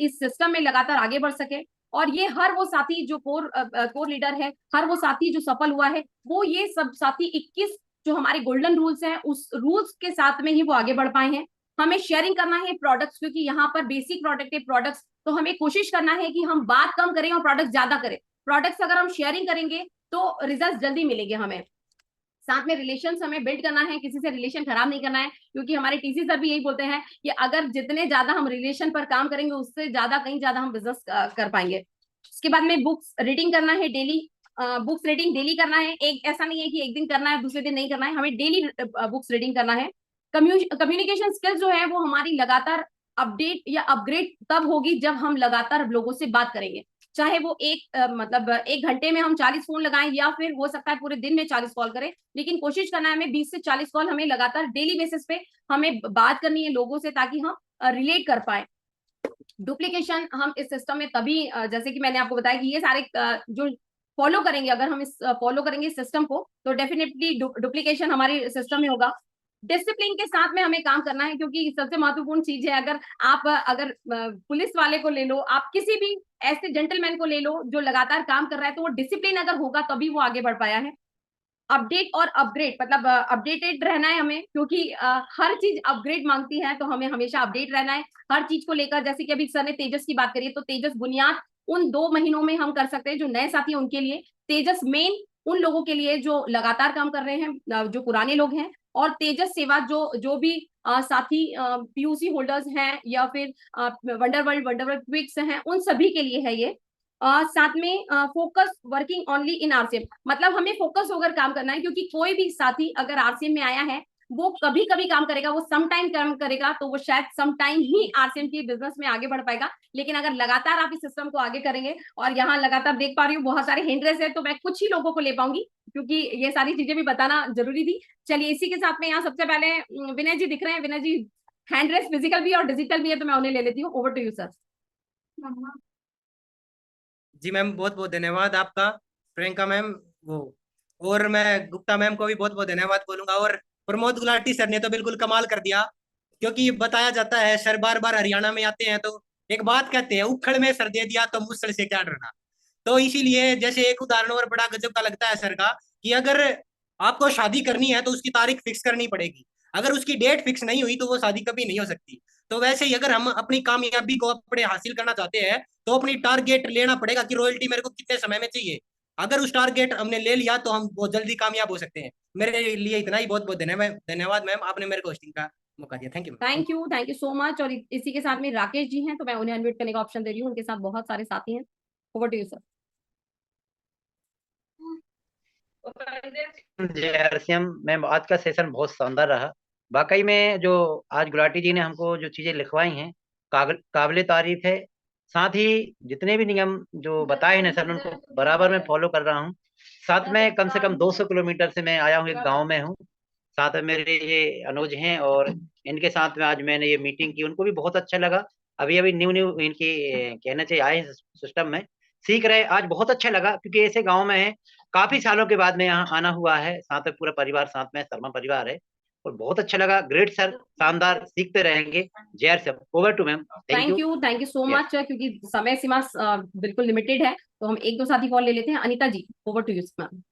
Speaker 1: इस सिस्टम में लगातार आगे बढ़ सके। और ये हर वो साथी जो कोर लीडर है, हर वो साथी जो सफल हुआ है, वो ये सब साथी 21 जो हमारे गोल्डन रूल्स हैं उस रूल्स के साथ में ही वो आगे बढ़ पाए हैं। हमें शेयरिंग करना है प्रोडक्ट्स, क्योंकि यहाँ पर बेसिक प्रोडक्ट है प्रोडक्ट्स, तो हमें कोशिश करना है कि हम बात कम करें और प्रोडक्ट ज्यादा करें। प्रोडक्ट्स अगर हम शेयरिंग करेंगे तो रिजल्ट जल्दी मिलेंगे हमें। साथ में रिलेशंस हमें बिल्ड करना है, किसी से रिलेशन खराब नहीं करना है, क्योंकि हमारे टीसी सर भी यही बोलते हैं कि अगर जितने ज्यादा हम रिलेशन पर काम करेंगे उससे ज्यादा कहीं ज्यादा हम बिजनेस कर पाएंगे। उसके बाद में बुक्स रीडिंग करना है डेली। बुक्स रीडिंग डेली करना है, एक ऐसा नहीं है कि एक दिन करना है दूसरे दिन नहीं करना है, हमें डेली बुक्स रीडिंग करना है। कम्युनिकेशन स्किल्स जो है वो हमारी लगातार अपडेट या अपग्रेड तब होगी जब हम लगातार लोगों से बात करेंगे। चाहे वो मतलब 1 घंटे में हम 40 फोन लगाएं या फिर हो सकता है पूरे दिन में 40 कॉल करें, लेकिन कोशिश करना है हमें 20 से 40 कॉल हमें लगातार डेली बेसिस पे हमें बात करनी है लोगों से ताकि हम रिलेट कर पाए। डुप्लीकेशन हम इस सिस्टम में तभी जैसे कि मैंने आपको बताया कि ये सारे जो फॉलो करेंगे, अगर हम इस फॉलो करेंगे इस सिस्टम को तो डेफिनेटली डुप्लीकेशन हमारे सिस्टम में होगा। डिसिप्लिन के साथ में हमें काम करना है, क्योंकि सबसे महत्वपूर्ण चीज है। अगर पुलिस वाले को ले लो, आप किसी भी ऐसे जेंटलमैन को ले लो जो लगातार काम कर रहा है, तो वो डिसिप्लिन अगर होगा तभी वो आगे बढ़ पाया है। अपडेट और अपग्रेड मतलब अपडेटेड रहना है हमें, क्योंकि हर चीज अपग्रेड मांगती है, तो हमें हमेशा अपडेट रहना है हर चीज को लेकर। जैसे कि अभी सर ने तेजस की बात करी है, तो तेजस बुनियाद उन 2 महीनों में हम कर सकते हैं जो नए साथी हैं उनके लिए। तेजस मेन उन लोगों के लिए जो लगातार काम कर रहे हैं, जो पुराने लोग हैं। और तेजस सेवा जो जो भी साथी पीयूसी होल्डर्स हैं या फिर वंडरवर्ल्ड क्विक्स हैं, उन सभी के लिए है ये। साथ में focus working only in RCM, मतलब हमें फोकस होकर काम करना है, क्योंकि कोई भी साथी अगर आरसीएम में आया है वो कभी कभी काम करेगा, वो सम टाइम काम करेगा तो वो शायद सम टाइम ही आरसीएम के बिजनेस में आगे बढ़ पाएगा। लेकिन अगर लगातार आप इस सिस्टम को आगे करेंगे, और यहाँ लगातार देख पा रही हूँ बहुत सारे हिंड्रेस है, तो मैं कुछ ही लोगों को ले पाऊंगी क्योंकि ये सारी चीजें भी बताना जरूरी थी। चलिए इसी के साथ में यहाँ सबसे पहले विनय जी दिख रहे हैं। विनय जी हैंड्रेस फिजिकल भी है और डिजिटल भी है, तो मैं उन्हें ले लेती हूँ। Over to you sir.
Speaker 3: जी मैम, बहुत बहुत धन्यवाद आपका, प्रियंका मैम वो, और मैं गुप्ता मैम को भी बहुत बहुत धन्यवाद बोलूंगा। और प्रमोद गुलाटी सर ने तो बिल्कुल कमाल कर दिया, क्योंकि बताया जाता है सर बार बार हरियाणा में आते हैं तो एक बात कहते हैं, उखड़ में सर दे दिया तो मुसल से क्या डरना। तो इसीलिए जैसे एक उदाहरण और बड़ा गजब का लगता है सर का, कि अगर आपको शादी करनी है तो उसकी तारीख फिक्स करनी पड़ेगी, अगर उसकी डेट फिक्स नहीं हुई तो वो शादी कभी नहीं हो सकती। तो वैसे ही अगर हम अपनी कामयाबी को अपने हासिल करना चाहते हैं तो अपनी टारगेट लेना पड़ेगा कि रॉयल्टी मेरे को कितने समय में चाहिए। अगर उस टारगेट हमने ले लिया तो हम बहुत जल्दी कामयाब हो सकते हैं। मेरे लिए इतना ही, बहुत बहुत धन्यवाद मैम, आपने मेरे को होस्टिंग का मौका दिया। Thank you ma'am.
Speaker 1: Thank you so much. और इसी के साथ में राकेश जी हैं, तो मैं उन्हें अनम्यूट करने का ऑप्शन दे रही हूँ। उनके साथ बहुत सारे साथी हैं। Over to you sir.
Speaker 4: जय हरसिम मैम, आज का सेशन बहुत शानदार रहा। वाकई में जो आज गुलाटी जी ने हमको जो चीजें लिखवाई हैं काबिले तारीफ है। साथ ही जितने भी नियम जो बताए हैं सर, उनको बराबर मैं फॉलो कर रहा हूँ। साथ में कम से कम 200 किलोमीटर से मैं आया हूँ, एक गांव में हूँ। साथ में मेरे ये अनुज हैं और इनके साथ में आज मैंने ये मीटिंग की, उनको भी बहुत अच्छा लगा। अभी अभी न्यू न्यू इनकी कहना चाहिए आए सिस्टम में, सीख रहे। आज बहुत अच्छा लगा क्योंकि ऐसे गांव में है, काफी सालों के बाद में यहाँ आना हुआ है। साथ में पूरा परिवार साथ में, शर्मा परिवार है, और बहुत अच्छा लगा। ग्रेट सर, शानदार, सीखते रहेंगे। जय sir. Over to ma'am.
Speaker 1: Thank you so much. क्योंकि समय सीमा बिल्कुल लिमिटेड है, तो हम एक दो साथी कॉल ले लेते हैं। अनीता जी ओवर टू यू मैम।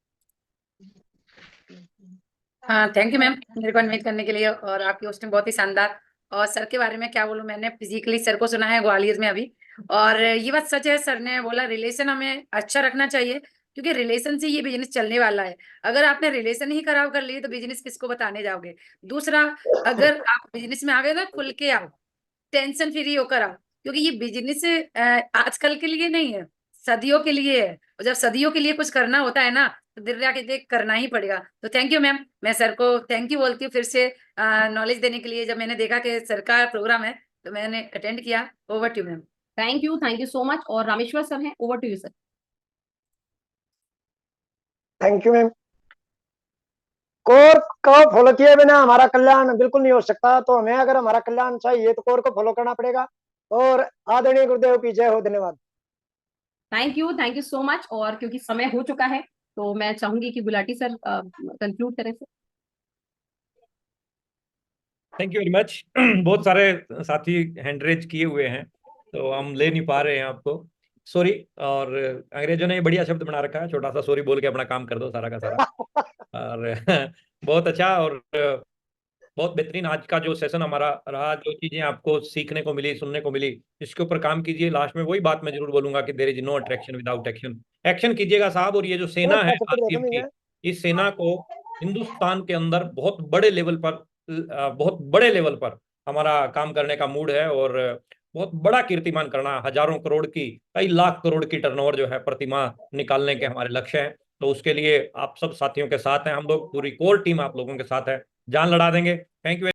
Speaker 5: हाँ, थैंक यू मैम मेरे को इनवाइट करने के लिए, और आपकी होस्टिंग बहुत ही शानदार। और सर के बारे में क्या बोलूं, मैंने फिजिकली सर को सुना है ग्वालियर में अभी, और ये बात सच है, सर ने बोला रिलेशन हमें अच्छा रखना चाहिए। क्योंकि रिलेशन से ये बिजनेस चलने वाला है। अगर आपने रिलेशन ही खराब कर लिए तो बिजनेस किसको बताने जाओगे। दूसरा, अगर आप बिजनेस में आ गए ना, खुल के आओ, टेंशन फ्री होकर आओ, क्योंकि ये बिजनेस आजकल के लिए नहीं है, सदियों के लिए है। और जब सदियों के लिए कुछ करना होता है ना, तो दिल लगा के देख करना ही पड़ेगा। तो थैंक यू मैम, मैं सर को थैंक यू बोलती हूँ फिर से नॉलेज देने के लिए। जब मैंने देखा कि सर का प्रोग्राम है तो मैंने अटेंड किया। Over to ma'am.
Speaker 1: Thank you so much. और रामेश्वर सर हैं, over to you sir.
Speaker 6: Thank you ma'am. Core को फॉलो किए बिना हमारा कल्याण बिल्कुल नहीं हो सकता, तो हमें अगर हमारा कल्याण चाहिए तो कोर को फॉलो करना पड़ेगा। और आदरणीय गुरुदेव की जय हो। धन्यवाद।
Speaker 1: Thank you so much. और क्योंकि समय हो चुका है तो मैं चाहूंगी कि गुलाटी सर कंक्लूड करें sir.
Speaker 2: Thank you very much. बहुत सारे साथी हैंड रेज किए हुए हैं तो हम ले नहीं पा रहे हैं आपको, सॉरी। और अंग्रेजों ने ये बढ़िया शब्द बना रखा है, छोटा सा सॉरी बोल के अपना काम कर दो सारा का सारा। और बहुत अच्छा और बहुत बेहतरीन आज का जो सेशन हमारा रहा, जो चीजें आपको सीखने को मिली, सुनने को मिली, इसके ऊपर काम कीजिए। लास्ट में वही बात मैं जरूर बोलूंगा कि there is no attraction without action. Action कीजिएगा साहब। और ये जो सेना है आरसीएफ की, इस सेना को हिंदुस्तान के अंदर बहुत बड़े लेवल पर हमारा काम करने का मूड है और बहुत बड़ा कीर्तिमान करना, हजारों करोड़ की, कई लाख करोड़ की टर्नओवर जो है प्रतिमा निकालने के हमारे लक्ष्य हैं। तो उसके लिए आप सब साथियों के साथ हैं हम लोग, पूरी कोर टीम आप लोगों के साथ है, जान लड़ा देंगे। Thank you.